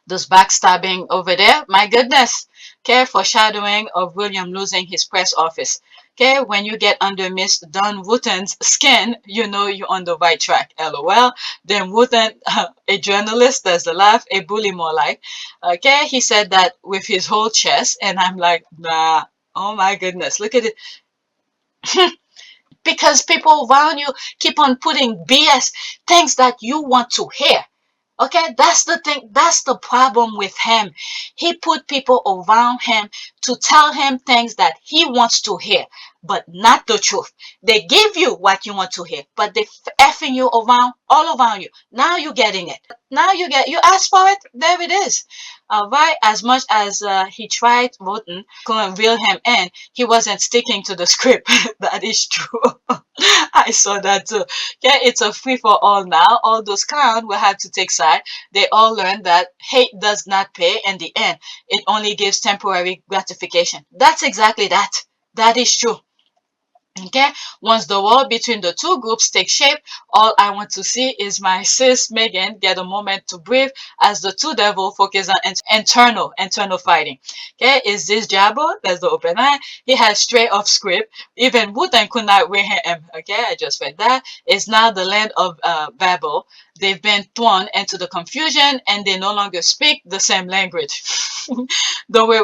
This backstabbing over there, my goodness. Okay, foreshadowing of William losing his press office. Okay, when you get under Miss Don Wooten's skin, you know you're on the right track. LOL. Then Wooten, a journalist, there's a laugh, a bully more like. Okay, he said that with his whole chest, and I'm like, nah. Oh my goodness, look at it. Because people around you keep on putting BS, things that you want to hear. Okay, that's the thing. That's the problem with him. He put people around him to tell him things that he wants to hear, but not the truth. They give you what you want to hear, but they effing you around, all around you. Now you're getting it. Now you ask for it. There it is. All right. As much as he tried voting, couldn't reel him in. He wasn't sticking to the script. That is true. I saw that too. Yeah, it's a free for all now. All those clowns will have to take side. They all learn that hate does not pay in the end. It only gives temporary gratification. That's exactly that. That is true. Okay, once the war between the two groups takes shape, all I want to see is my sis Meghan get a moment to breathe as the two devils focus on internal fighting. Okay, is this Jabbo? There's the open eye. He has straight off script. Even Wooten could not weigh him. Okay, I just read that. It's now the land of Babel. They've been thrown into the confusion and they no longer speak the same language. The way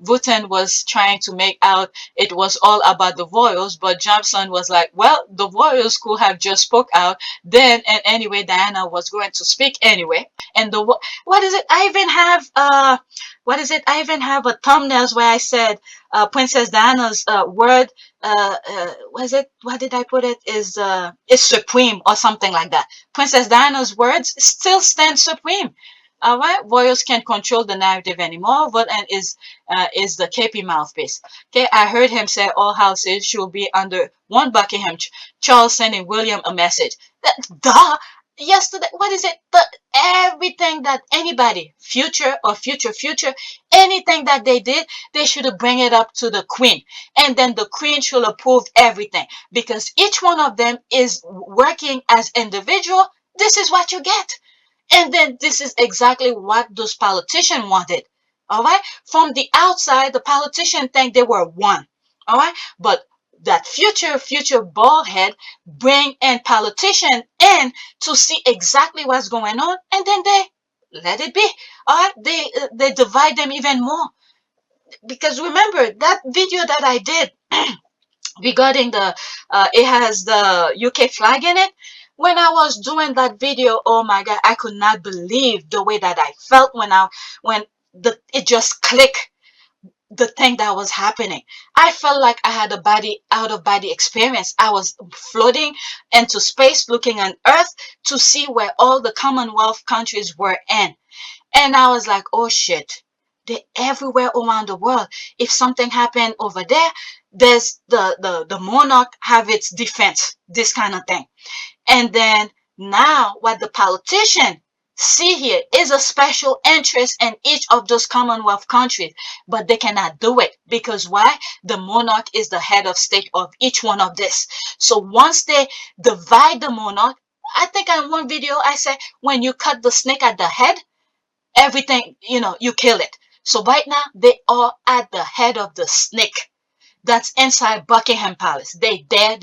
Wooten was trying to make out it was all about the royals, but Jobson was like, well, the royals could have just spoke out then, and anyway, Diana was going to speak anyway. And what is it? I even have what is it? I even have a thumbnails where I said Princess Diana's word was it? What did I put it? Is supreme or something like that. Princess Diana's words still stand supreme. All right, royals can't control the narrative anymore. Voten is the KP mouthpiece. Okay, I heard him say all houses should be under one Buckingham. Charles sending William a message. Duh. Yesterday, what is it? Everything that anybody, future or future, anything that they did, they should bring it up to the Queen, and then the Queen should approve everything because each one of them is working as individual. This is what you get. And then this is exactly what those politicians wanted. All right. From the outside, the politicians think they were one. All right. But that future bald head bring in politicians in to see exactly what's going on. And then they let it be. All right. They divide them even more. Because remember that video that I did regarding the it has the UK flag in it. When I was doing that video, oh my God, I could not believe the way that I felt when it just clicked, the thing that was happening. I felt like I had a body out of body experience. I was floating into space looking on Earth to see where all the Commonwealth countries were in. And I was like, oh shit, they're everywhere around the world. If something happened over there, there's the monarch have its defense, this kind of thing. And then now what the politician see here is a special interest in each of those Commonwealth countries, but they cannot do it because why? The monarch is the head of state of each one of this. So once they divide the monarch, I think in one video I said when you cut the snake at the head, everything, you kill it. So right now they are at the head of the snake that's inside Buckingham Palace. They're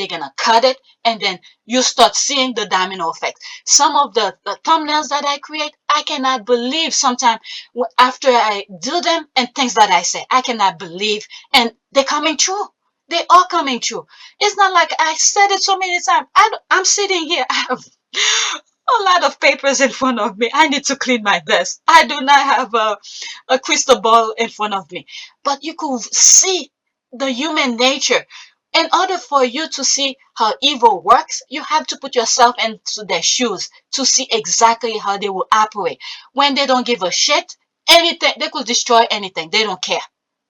gonna cut it, and then you start seeing the domino effect. Some of the thumbnails that I create, I cannot believe sometimes after I do them and things that I say, I cannot believe, and they're coming true. They are coming true. It's not like I said it so many times. I'm sitting here. I have a lot of papers in front of me. I need to clean my desk. I do not have a crystal ball in front of me. But you could see the human nature. In order for you to see how evil works, you have to put yourself into their shoes to see exactly how they will operate. When they don't give a shit, anything, they could destroy anything. They don't care.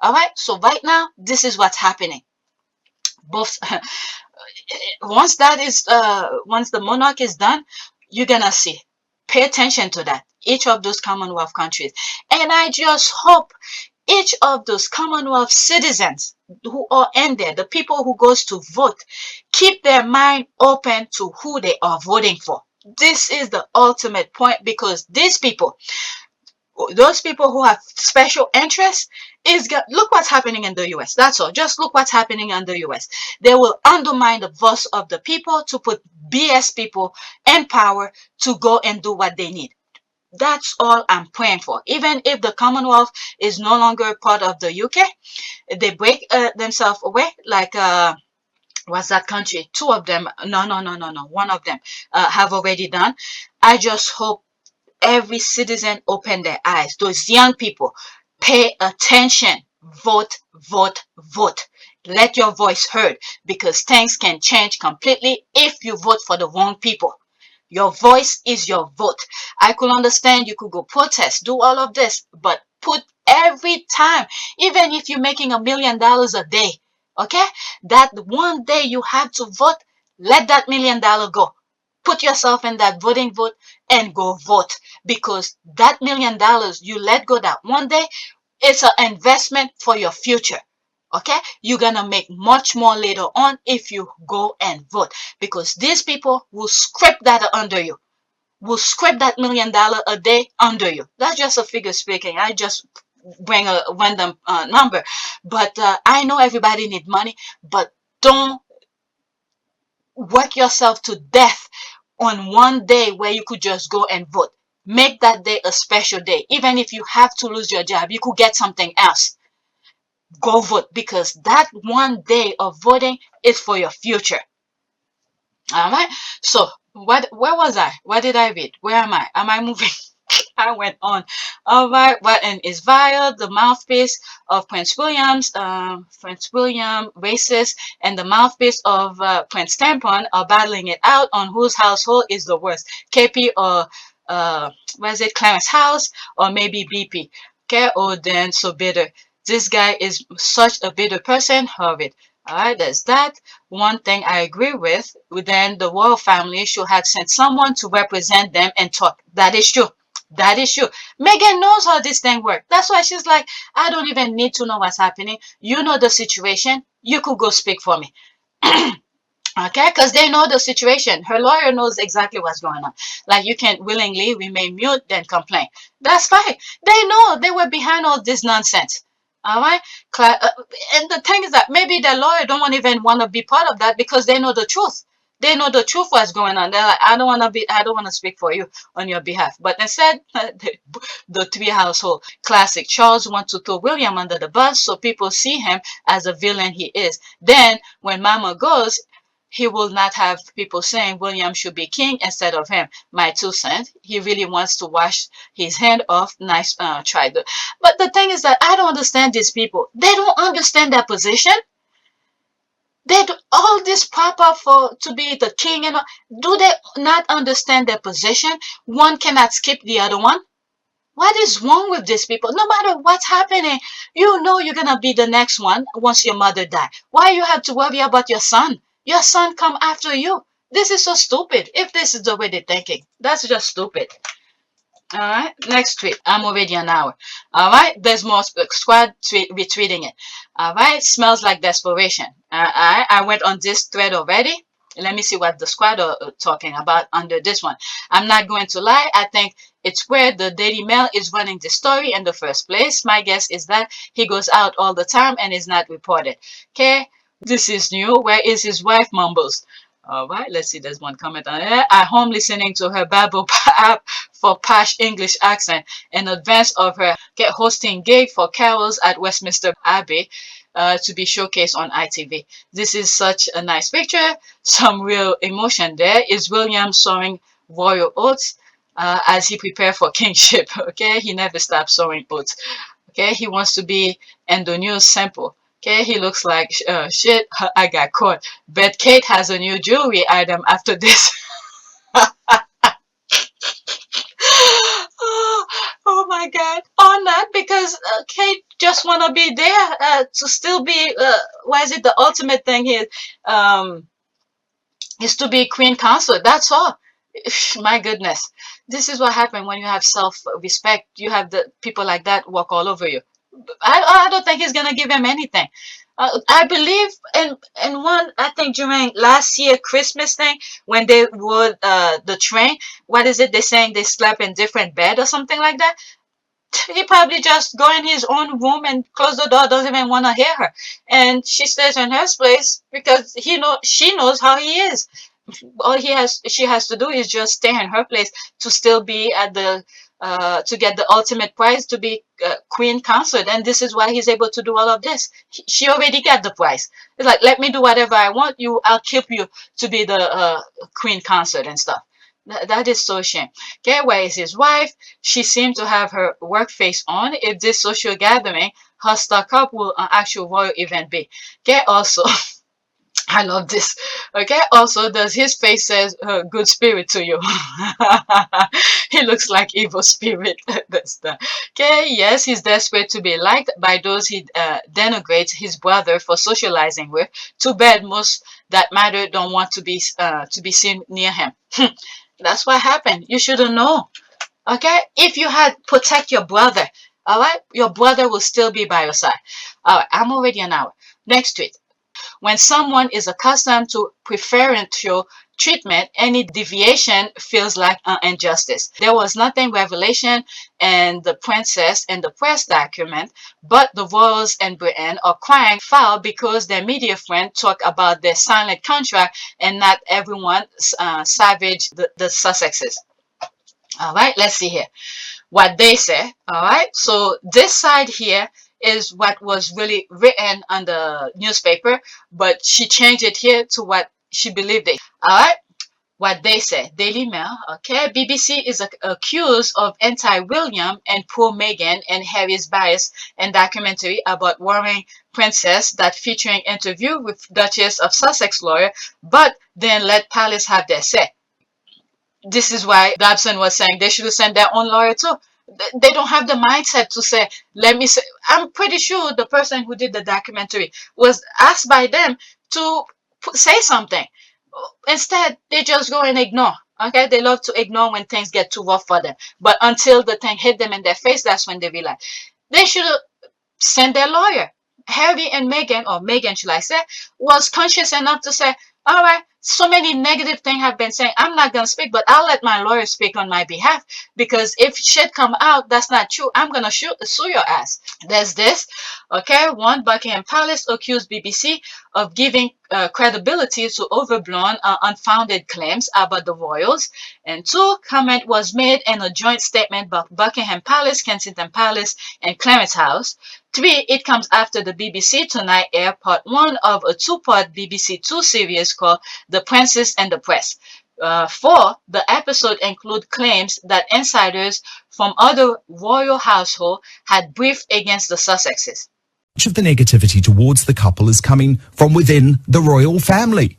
All right? So right now, this is what's happening. Both once the monarch is done, you're gonna see. Pay attention to that. Each of those Commonwealth countries. And I just hope each of those Commonwealth citizens who are in there, the people who goes to vote, keep their mind open to who they are voting for. This is the ultimate point because these people, those people who have special interests, look what's happening in the US. That's all. Just look what's happening in the US. They will undermine the voice of the people to put BS people in power to go and do what they need. That's all I'm praying for. Even if the Commonwealth is no longer part of the UK, they break themselves away. Like what's that country? Two of them. No. One of them have already done. I just hope every citizen open their eyes. Those young people, pay attention. Vote, vote, vote. Let your voice heard because things can change completely if you vote for the wrong people. Your voice is your vote. I could understand you could go protest, do all of this, but put every time, even if you're making $1 million a day, okay? That one day you have to vote, let that $1 million go. Put yourself in that voting vote and go vote because that $1 million you let go that one day, it's an investment for your future. Okay, you're gonna make much more later on if you go and vote because these people will scrape that under you, will scrape that $1 million a day under you. That's just a figure speaking. I just bring a random number, but I know everybody need money, but don't work yourself to death on one day where you could just go and vote. Make that day a special day. Even if you have to lose your job, you could get something else. Go vote because that one day of voting is for your future. All right. So where was I? What did I read? Where am I? Am I moving? I went on. All right. What and is via the mouthpiece of Prince William's, Prince William racist, and the mouthpiece of Prince Tampon are battling it out on whose household is the worst, KP or what is it, Clarence House, or maybe BP. Okay. Oh, then so bitter. This guy is such a bitter person. Of it. All right, there's that. One thing I agree with. Then the royal family should have sent someone to represent them and talk. That is true. That is true. Meghan knows how this thing works. That's why she's like, I don't even need to know what's happening. You know the situation. You could go speak for me. Okay, because they know the situation. Her lawyer knows exactly what's going on. Like, you can't willingly remain mute, then complain. That's fine. They know they were behind all this nonsense. All right. And the thing is that maybe the lawyer don't even want to be part of that because they know the truth. They know the truth what's going on. They're like, I don't want to speak for you on your behalf. But instead, the three household classic. Charles wants to throw William under the bus so people see him as a villain he is. Then when Mama goes, he will not have people saying William should be king instead of him. My 2 cents. He really wants to wash his hand off. Nice try. But the thing is that I don't understand these people. They don't understand their position. They do all this pop up for to be the king and all. Do they not understand their position? One cannot skip the other one. What is wrong with these people? No matter what's happening, you know you're gonna be the next one once your mother died. Why you have to worry about your son? Your son come after you. This is so stupid. If this is the way they're thinking, that's just stupid. All right, next tweet. I'm already an hour. All right, there's more squad retweeting it. All right, smells like desperation. I went on this thread already. Let me see what the squad are talking about under this one. I'm not going to lie. I think it's where the Daily Mail is running the story in the first place. My guess is that he goes out all the time and is not reported. Okay, this is new. Where is his wife? Mumbles. All right, let's see. There's one comment on there. At home listening to her babble app for posh English accent in advance of her hosting gig for carols at Westminster Abbey to be showcased on ITV. This is such a nice picture. Some real emotion there. Is William sowing royal oats as he prepared for kingship? Okay, he never stops sowing oats. Okay, he wants to be in the news simple. Okay, he looks like shit. I got caught. Bet Kate has a new jewelry item after this. Oh my God! On that, because Kate just wanna be there to still be. Why is it the ultimate thing here? Is to be queen consort. That's all. My goodness, this is what happened when you have self-respect. You have the people like that walk all over you. I don't think he's gonna give him anything. I believe in one. I think during last year Christmas thing when they rode the train. What is it? They're saying they slept in different bed or something like that. He probably just go in his own room and close the door. Doesn't even want to hear her, and she stays in her place because she knows how he is. All she has to do is just stay in her place to still be at the to get the ultimate prize to be queen consort, and this is why he's able to do all of this. She already got the prize. It's like, let me do whatever I want. I'll keep you to be the queen consort and stuff. That is so shame. Okay, where is his wife? She seemed to have her work face on. If this social gathering, her stuck up will an actual royal event be? Okay, also. I love this. Okay. Also, does his face says good spirit to you? He looks like evil spirit. That's the. Okay. Yes, he's desperate to be liked by those he denigrates his brother for socializing with. Too bad most that matter don't want to be seen near him. That's what happened. You should have known. Okay. If you had protect your brother, all right, your brother will still be by your side. All right. I'm already an hour. Next tweet. When someone is accustomed to preferential treatment, any deviation feels like an injustice. There was nothing revelation in the princess and the press document, but the royals in Britain are crying foul because their media friend talk about their silent contract and not everyone savage the Sussexes. All right, let's see here what they say. All right, so this side here is what was really written on the newspaper, but she changed it here to what she believed it. All right, what they say. Daily Mail. Okay, BBC is accused of anti-William and pro-Meghan and Harry's bias in documentary about warring princess that featuring interview with Duchess of Sussex lawyer, but then let Palace have their say. This is why Jobson was saying they should have sent their own lawyer too. They don't have the mindset to say, let me say. I'm pretty sure the person who did the documentary was asked by them to say something. Instead, they just go and ignore. Okay, they love to ignore when things get too rough for them. But until the thing hit them in their face, that's when they realize. They should have sent their lawyer. Harry and Meghan, or Meghan should I say, was conscious enough to say, all right, so many negative things have been saying. I'm not going to speak, but I'll let my lawyer speak on my behalf, because if shit come out that's not true, I'm going to sue your ass. There's this. Okay, one, Buckingham Palace accused BBC of giving credibility to overblown, unfounded claims about the royals. And two, comment was made in a joint statement by Buckingham Palace, Kensington Palace, and Clarence House. 3, it comes after the BBC Tonight air part 1 of a 2-part BBC 2 series called The Princess and the Press. 4, the episode include claims that insiders from other royal household had briefed against the Sussexes. Much of the negativity towards the couple is coming from within the royal family.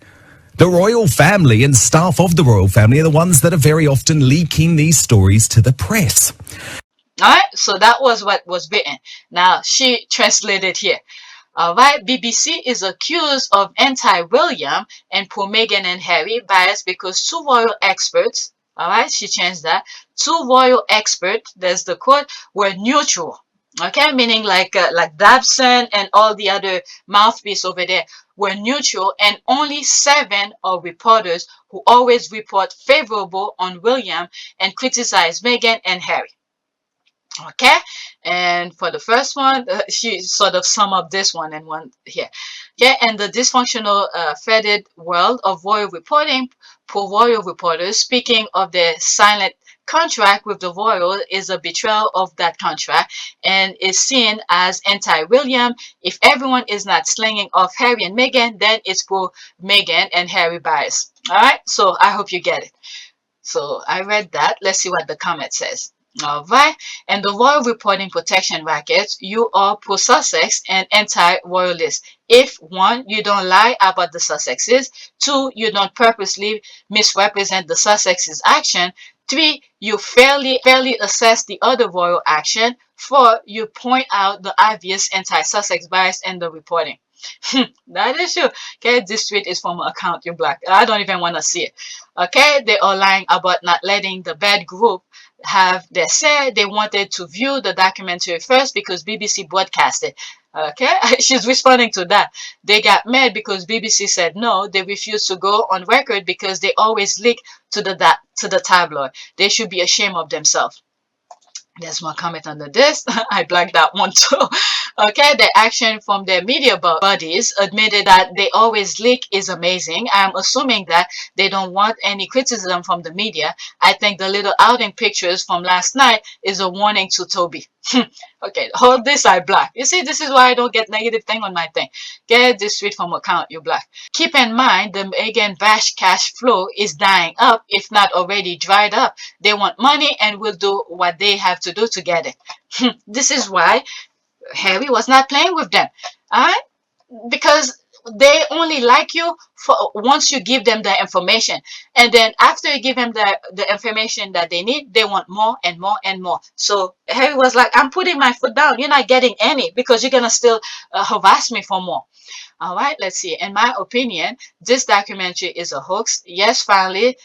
The royal family and staff of the royal family are the ones that are very often leaking these stories to the press. All right, so that was what was written. Now she translated here. All right, BBC is accused of anti-William and pro-Meghan and Harry bias because two royal experts, all right, she changed that, two royal experts, there's the quote, were neutral. Okay, meaning like Jobson and all the other mouthpiece over there were neutral, and only 7 are reporters who always report favorable on William and criticize Meghan and Harry. Okay, and for the first one, she sort of sum up this one and one here. Yeah, and the dysfunctional fetid world of royal reporting, poor royal reporters speaking of their silent contract with the royal is a betrayal of that contract and is seen as anti-William. If everyone is not slinging off Harry and Meghan, then it's for Meghan and Harry bias. All right, so I hope you get it. So I read that. Let's see what the comment says. All right. And the royal reporting protection rackets, you are pro Sussex and anti-royalist. If 1, you don't lie about the Sussexes. 2, you don't purposely misrepresent the Sussexes' action. 3, you fairly assess the other royal action. 4, you point out the obvious anti-Sussex bias in the reporting. That is true. Okay, this tweet is from an account you black. I don't even want to see it. Okay, they are lying about not letting the bad group have their say. They wanted to view the documentary first because BBC broadcast it. Okay, she's responding to that. They got mad because BBC said no. They refused to go on record because they always leak to the tabloid. They should be ashamed of themselves. There's more comment under this. I blacked that one too. Okay, the action from their media buddies admitted that they always leak is amazing. I'm assuming that they don't want any criticism from the media. I think the little outing pictures from last night is a warning to Toby. Okay, hold this, I black. You see, this is why I don't get negative thing on my thing. Get this tweet from account, you black. Keep in mind, the Meghan bash cash flow is dying up, if not already dried up. They want money and will do what they have to do to get it. This is why Harry was not playing with them. All right? Because they only like you for once you give them the information, and then after you give them the information that they need, they want more and more and more. So Harry was like, I'm putting my foot down, you're not getting any because you're gonna still harass me for more. All right, let's see. In my opinion, this documentary is a hoax. Yes, finally,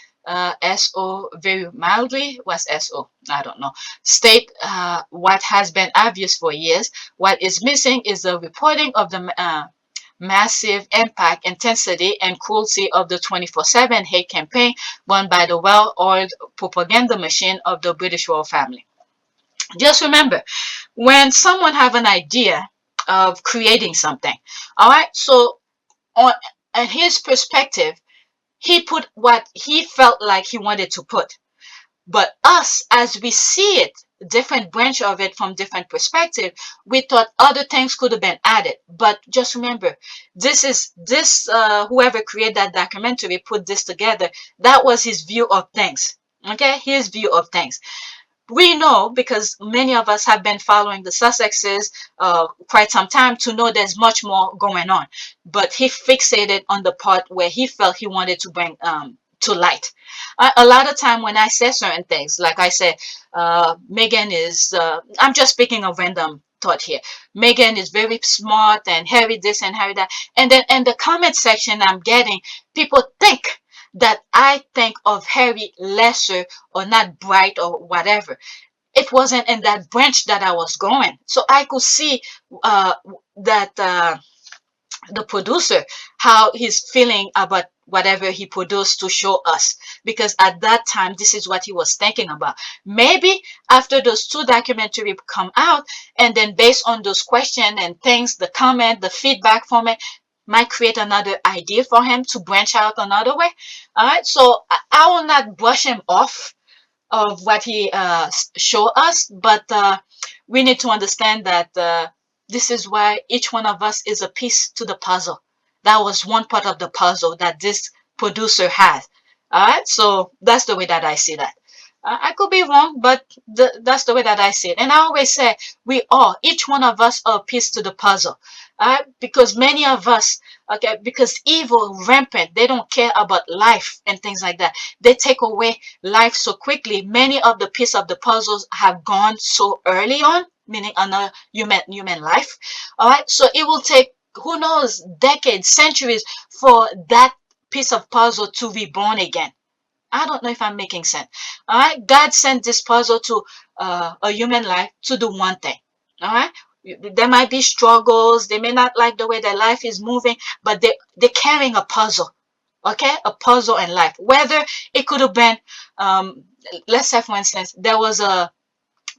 SO very mildly. What's SO? I don't know. State what has been obvious for years. What is missing is the reporting of the massive impact, intensity, and cruelty of the 24/7 hate campaign run by the well-oiled propaganda machine of the British royal family. Just remember, when someone have an idea of creating something, all right, so on his perspective, he put what he felt like he wanted to put. But us, as we see it, different branch of it from different perspective, we thought other things could have been added. But just remember, whoever created that documentary put this together. That was his view of things. Okay, his view of things. We know, because many of us have been following the Sussexes quite some time, to know there's much more going on. But he fixated on the part where he felt he wanted to bring to light. A lot of time when I say certain things, like I said, Meghan is, I'm just speaking of random thought here. Meghan is very smart and Harry this and Harry that. And then in the comment section I'm getting, people think that I think of Harry lesser or not bright or whatever. It wasn't in that branch that I was going. So I could see that the producer, how he's feeling about whatever he produced to show us, because at that time this is what he was thinking about. Maybe after those 2 documentaries come out, and then based on those questions and things, the comment, the feedback from it might create another idea for him to branch out another way. All right, so I will not brush him off of what he showed us, but we need to understand that this is why each one of us is a piece to the puzzle. That was one part of the puzzle that this producer has. All right, so that's the way that I see that. I could be wrong, but that's the way that I see it. And I always say each one of us are a piece to the puzzle. Because many of us, okay, because evil rampant, they don't care about life and things like that. They take away life so quickly. Many of the pieces of the puzzles have gone so early on, meaning another human life. All right, so it will take, who knows, decades, centuries for that piece of puzzle to be born again. I don't know if I'm making sense. All right, God sent this puzzle to a human life to do one thing. All right, there might be struggles. They may not like the way their life is moving, but they're carrying a puzzle. Okay, a puzzle in life. Whether it could have been, let's say for instance, there was a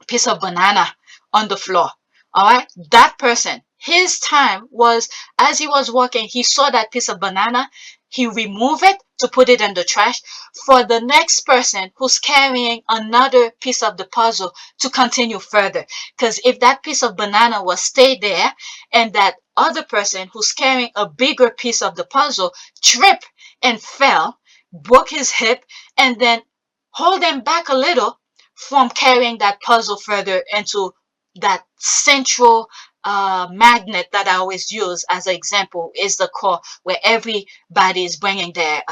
piece of banana on the floor. All right, that person, his time was, as he was walking, he saw that piece of banana, he removed it to put it in the trash for the next person who's carrying another piece of the puzzle to continue further. Because if that piece of banana was stayed there and that other person who's carrying a bigger piece of the puzzle tripped and fell, broke his hip, and then hold him back a little from carrying that puzzle further into that central magnet that I always use as an example is the core where everybody is bringing their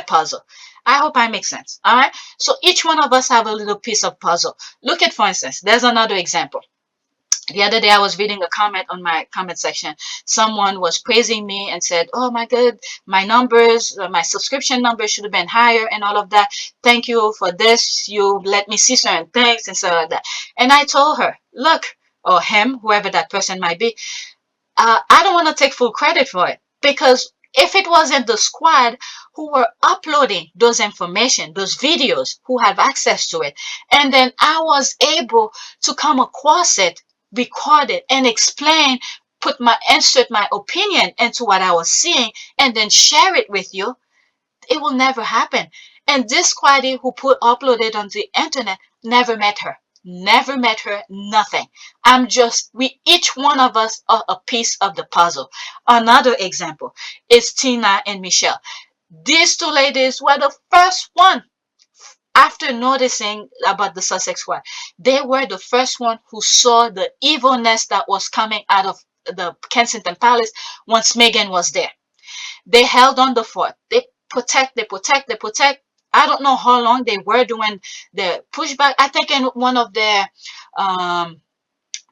puzzle. I hope I make sense. All right. So each one of us have a little piece of puzzle. Look at, for instance, there's another example. The other day I was reading a comment on my comment section. Someone was praising me and said, oh my God, my numbers, my subscription numbers should have been higher and all of that. Thank you for this. You let me see certain things and stuff like that. And I told her, look, or him, whoever that person might be, I don't want to take full credit for it, because if it wasn't the squad who were uploading those information, those videos, who have access to it, and then I was able to come across it, record it, and explain, insert my opinion into what I was seeing, and then share it with you, it will never happen. And this squaddie who uploaded on the internet never met her. Never met her, nothing. Each one of us are a piece of the puzzle. Another example is Tina and Michelle. These two ladies were the first one. After noticing about the Sussex squad, they were the first one who saw the evilness that was coming out of the Kensington Palace once Meghan was there. They held on the fort. They protect. I don't know how long they were doing the pushback. I think in one of their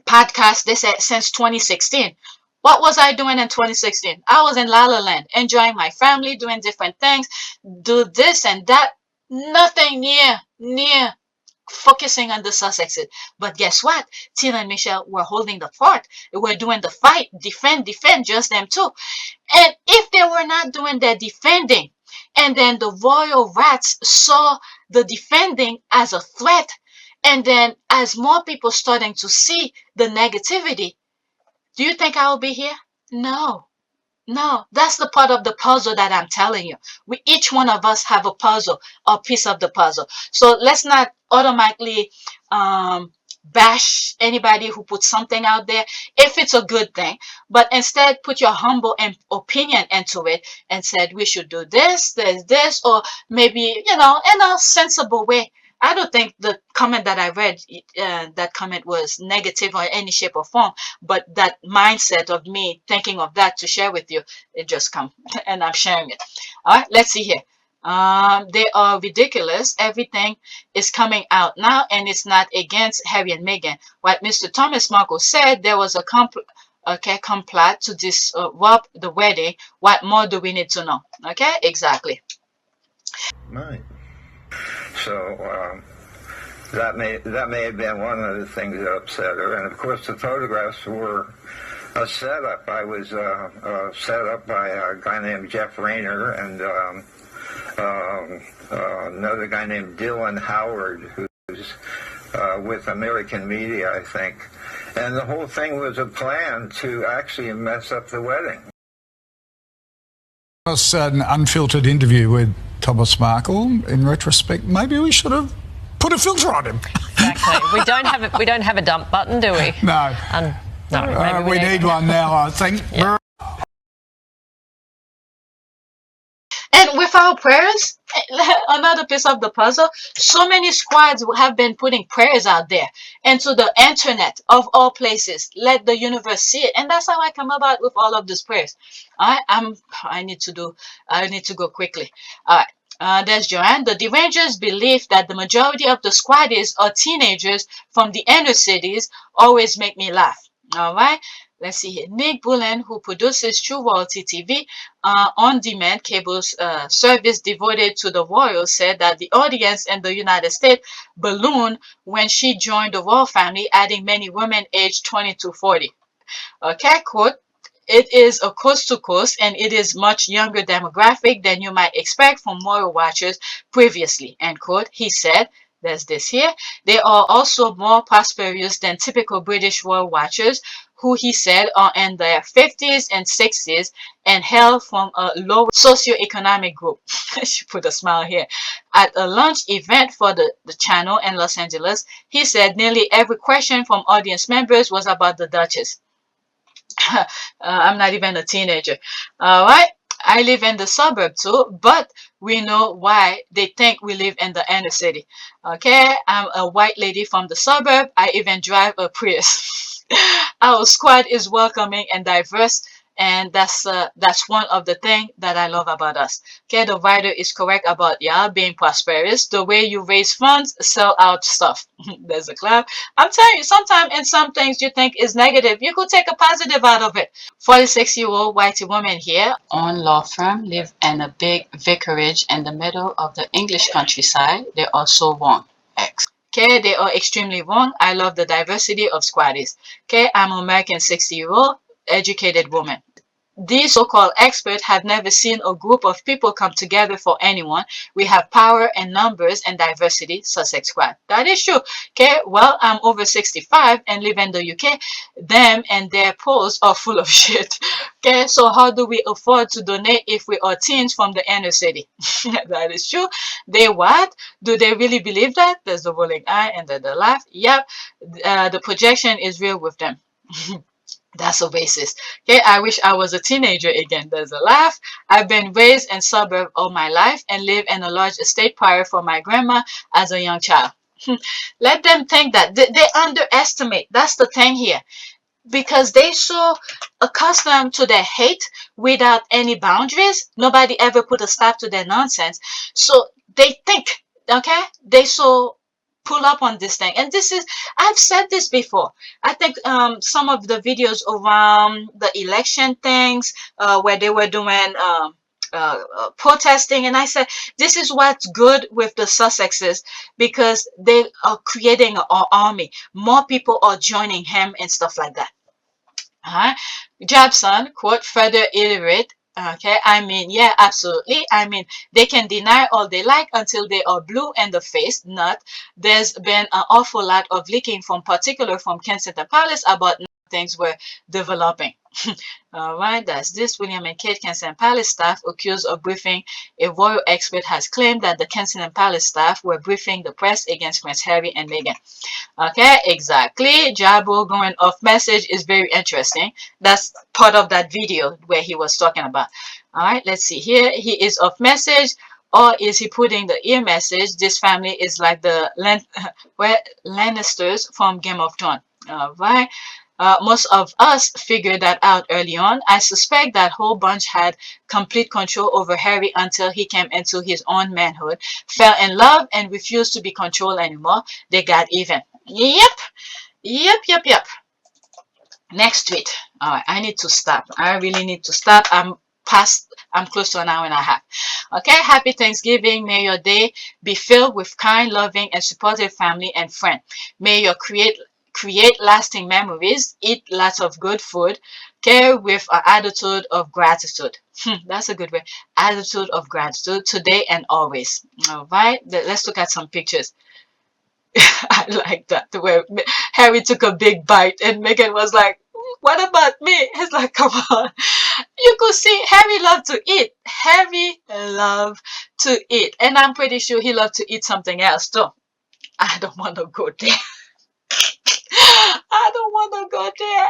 podcasts, they said since 2016. What was I doing in 2016? I was in La La Land, enjoying my family, doing different things, do this and that. Nothing near focusing on the Sussexes. But guess what? Tina and Michelle were holding the fort. They were doing the fight, defend, just them too. And if they were not doing their defending, and then the royal rats saw the defending as a threat, and then as more people starting to see the negativity, do you think I will be here? No. No, that's the part of the puzzle that I'm telling you. Each one of us have a puzzle, a piece of the puzzle. So let's not automatically bash anybody who puts something out there if it's a good thing, but instead put your humble opinion into it and said we should do this, or maybe, in a sensible way. I don't think the comment that I read, that comment was negative or any shape or form, but that mindset of me thinking of that to share with you, it just come and I'm sharing it. All right, let's see here. They are ridiculous. Everything is coming out now, and it's not against Harry and Meghan. What Mr. Thomas Markle said, there was a complot to disrupt the wedding. What more do we need to know? Okay, exactly. Right. So that may have been one of the things that upset her. And of course, the photographs were a setup. I was set up by a guy named Jeff Rayner and another guy named Dylan Howard, who's with American Media, I think. And the whole thing was a plan to actually mess up the wedding. It was an unfiltered interview with Thomas Markle. In retrospect, maybe we should have put a filter on him. Exactly. We don't have a dump button, do we? No. No. We need one now, I think. Yeah. And with our prayers, another piece of the puzzle, so many squads have been putting prayers out there into the internet of all places. Let the universe see it. And that's how I come about with all of these prayers. I need to go quickly. All right. There's Joanne. The Derangers believe that the majority of the Squaddies are teenagers from the inner cities always make me laugh. All right. Let's see here. Nick Bullen, who produces True Royalty TV, on-demand cable service devoted to the royals, said that the audience in the United States ballooned when she joined the royal family, adding many women aged 20 to 40. Okay, quote, it is a coast to coast and it is much younger demographic than you might expect from royal watchers previously, end quote. He said, there's this here. They are also more prosperous than typical British royal watchers, who he said are in their 50s and 60s and hail from a lower socioeconomic group. She put a smile here. At a lunch event for the channel in Los Angeles, he said nearly every question from audience members was about the Duchess. I'm not even a teenager. All right. I live in the suburb too, but we know why they think we live in the inner city. Okay. I'm a white lady from the suburb. I even drive a Prius. Our squad is welcoming and diverse, and that's one of the things that I love about us. Okay, the writer is correct about y'all being prosperous. The way you raise funds, sell out stuff. There's a clap. I'm telling you, sometimes in some things you think is negative, you could take a positive out of it. 46-year-old whitey woman here, own law firm, live in a big vicarage in the middle of the English countryside. They're also wrong. X. Okay, they are extremely wrong. I love the diversity of Squaddies. Okay, I'm an American 60-year-old educated woman. These so-called experts have never seen a group of people come together for anyone. We have power and numbers and diversity, Sussex Squad. That is true. Okay, well, I'm over 65 and live in the UK. Them and their polls are full of shit. Okay, so how do we afford to donate if we are teens from the inner city? That is true. They what? Do they really believe that? There's the rolling eye and the laugh. Yep, the projection is real with them. That's so racist. Okay, I wish I was a teenager again. There's a laugh. I've been raised in suburb all my life and lived in a large estate prior for my grandma as a young child. Let them think that they underestimate. That's the thing here, because they so accustomed to their hate without any boundaries. Nobody ever put a stop to their nonsense. So they think, okay, they so pull up on this thing. And this is, I've said this before. I think some of the videos around the election things where they were doing protesting, and I said this is what's good with the Sussexes, because they are creating an army. More people are joining him and stuff like that. Jobson, quote, further iterate. Okay, I mean, yeah, absolutely. I mean, they can deny all they like until they are blue in the face. Not. There's been an awful lot of leaking from particular from Kensington Palace about things were developing. All right, that's this. William and Kate Kensington Palace staff accused of briefing. A royal expert has claimed that the Kensington Palace staff were briefing the press against Prince Harry and Meghan. Okay, exactly. Jabo going off message is very interesting. That's part of that video where he was talking about. All right, let's see here. He is off message, or is he putting the ear message? This family is like the Lannisters from Game of Thrones. All right. Most of us figured that out early on. I suspect that whole bunch had complete control over Harry until he came into his own manhood, fell in love, and refused to be controlled anymore. They got even. Yep. Next tweet. All right, I need to stop. I really need to stop. I'm close to an hour and a half. Okay, happy Thanksgiving. May your day be filled with kind, loving, and supportive family and friends. May you create lasting memories, eat lots of good food, care with an attitude of gratitude. That's a good way. Attitude of gratitude today and always. All right, let's look at some pictures. I like that, the way Harry took a big bite and Meghan was like, what about me? It's like, come on. You could see Harry loved to eat. Harry loved to eat. And I'm pretty sure he loved to eat something else too. I don't want to go there. I don't want to go there.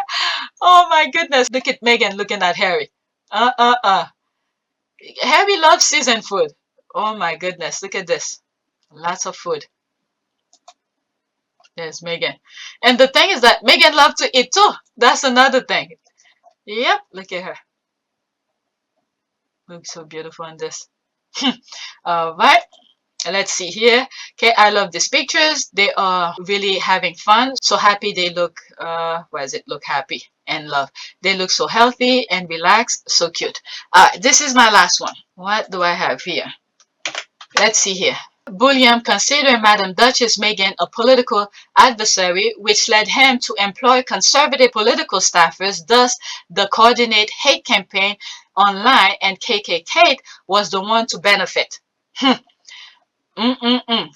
Oh my goodness. Look at Meghan looking at Harry. Harry loves seasoned food. Oh my goodness, look at this. Lots of food. There's Meghan. And the thing is that Meghan loves to eat too. That's another thing. Yep, look at her. Looks so beautiful in this. Alright, let's see here. Okay, I love these pictures. They are really having fun. So happy they look, where does it look happy and love. They look so healthy and relaxed, so cute. This is my last one. What do I have here? Let's see here. BULLIAM considered Madam Duchess Meghan a political adversary, which led him to employ conservative political staffers, thus the coordinate hate campaign online, and KKK was the one to benefit.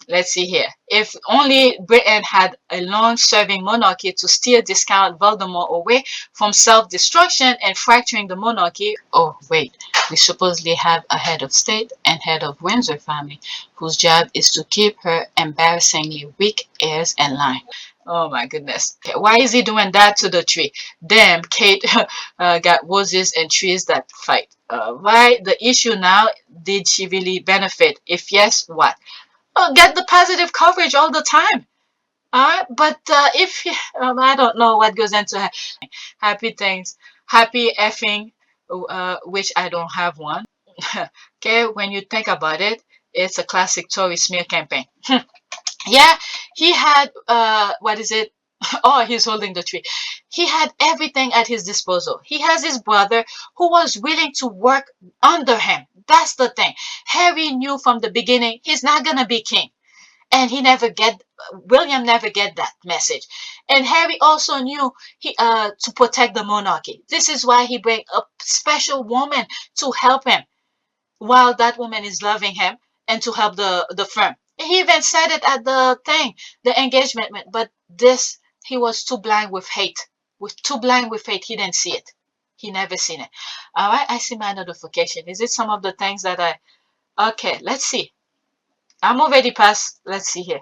Let's see here. If only Britain had a long-serving monarchy to steer discount Voldemort away from self-destruction and fracturing the monarchy. Oh, wait. We supposedly have a head of state and head of Windsor family whose job is to keep her embarrassingly weak heirs in line. Oh my goodness. Okay, why is he doing that to the tree? Damn, Kate got roses and trees that fight. Why? The issue now, did she really benefit? If yes, what? Get the positive coverage all the time. Alright, but if I don't know what goes into happy things, happy effing, which I don't have one. Okay, when you think about it, it's a classic Tory smear campaign. Yeah, he had what is it? Oh, he's holding the tree. He had everything at his disposal. He has his brother who was willing to work under him. That's the thing. Harry knew from the beginning he's not gonna be king, and William never get that message. And Harry also knew he to protect the monarchy. This is why he bring a special woman to help him, while that woman is loving him, and to help the firm. He even said it at the thing, the engagement. But this, he was too blind with hate. Too blind with hate, he didn't see it. He never seen it. All right, I see my notification. Is it some of the things that okay, let's see. I'm already past, let's see here.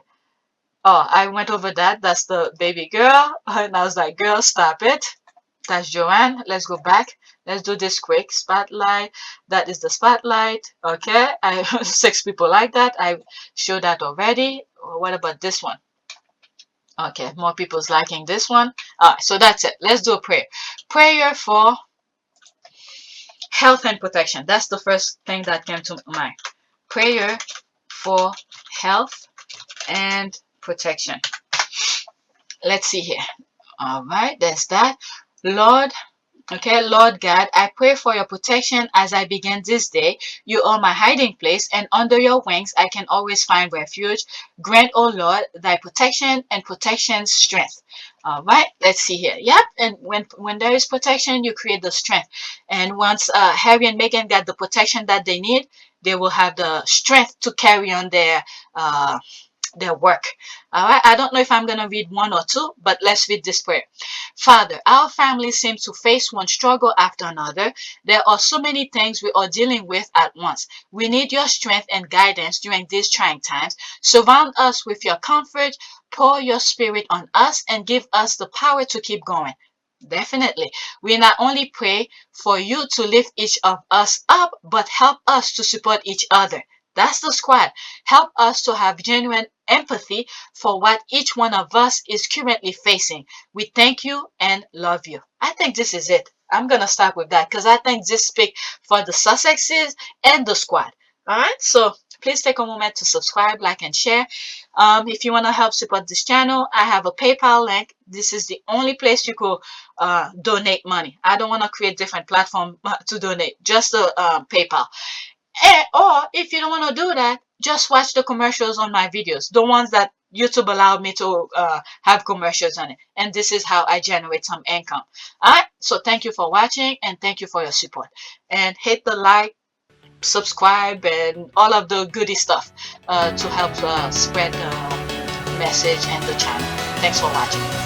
Oh, I went over that. That's the baby girl. And I was like, girl, stop it. That's Joanne. Let's go back. Let's do this quick. Spotlight. That is the spotlight. Okay. 6 people like that. I showed that already. What about this one? Okay. More people's liking this one. All right. So that's it. Let's do a prayer. Prayer for health and protection. That's the first thing that came to mind. Prayer for health and protection. Let's see here. All right, there's that. Lord, okay, Lord God, I pray for your protection as I begin this day. You are my hiding place, and under your wings I can always find refuge. Grant, O Lord, thy protection and protection's strength. All right, let's see here. Yep, and when there is protection, you create the strength. And once Harry and Meghan got the protection that they need, they will have the strength to carry on their work. All right, I don't know if I'm going to read one or two, but let's read this prayer. Father, our family seems to face one struggle after another. There are so many things we are dealing with at once. We need your strength and guidance during these trying times. Surround us with your comfort, pour your spirit on us, and give us the power to keep going. Definitely. We not only pray for you to lift each of us up, but help us to support each other. That's the squad. Help us to have genuine empathy for what each one of us is currently facing. We thank you and love you. I think this is it. I'm going to start with that because I think this speaks for the Sussexes and the squad. All right, so please take a moment to subscribe, like, and share. If you want to help support this channel, I have a PayPal link. This is the only place you could donate money. I don't want to create different platforms to donate, just the PayPal. Or if you don't want to do that, just watch the commercials on my videos, the ones that YouTube allowed me to have commercials on it. And this is how I generate some income. All right, so thank you for watching and thank you for your support. And hit the like, subscribe, and all of the goody stuff to help spread the message and the channel. Thanks for watching.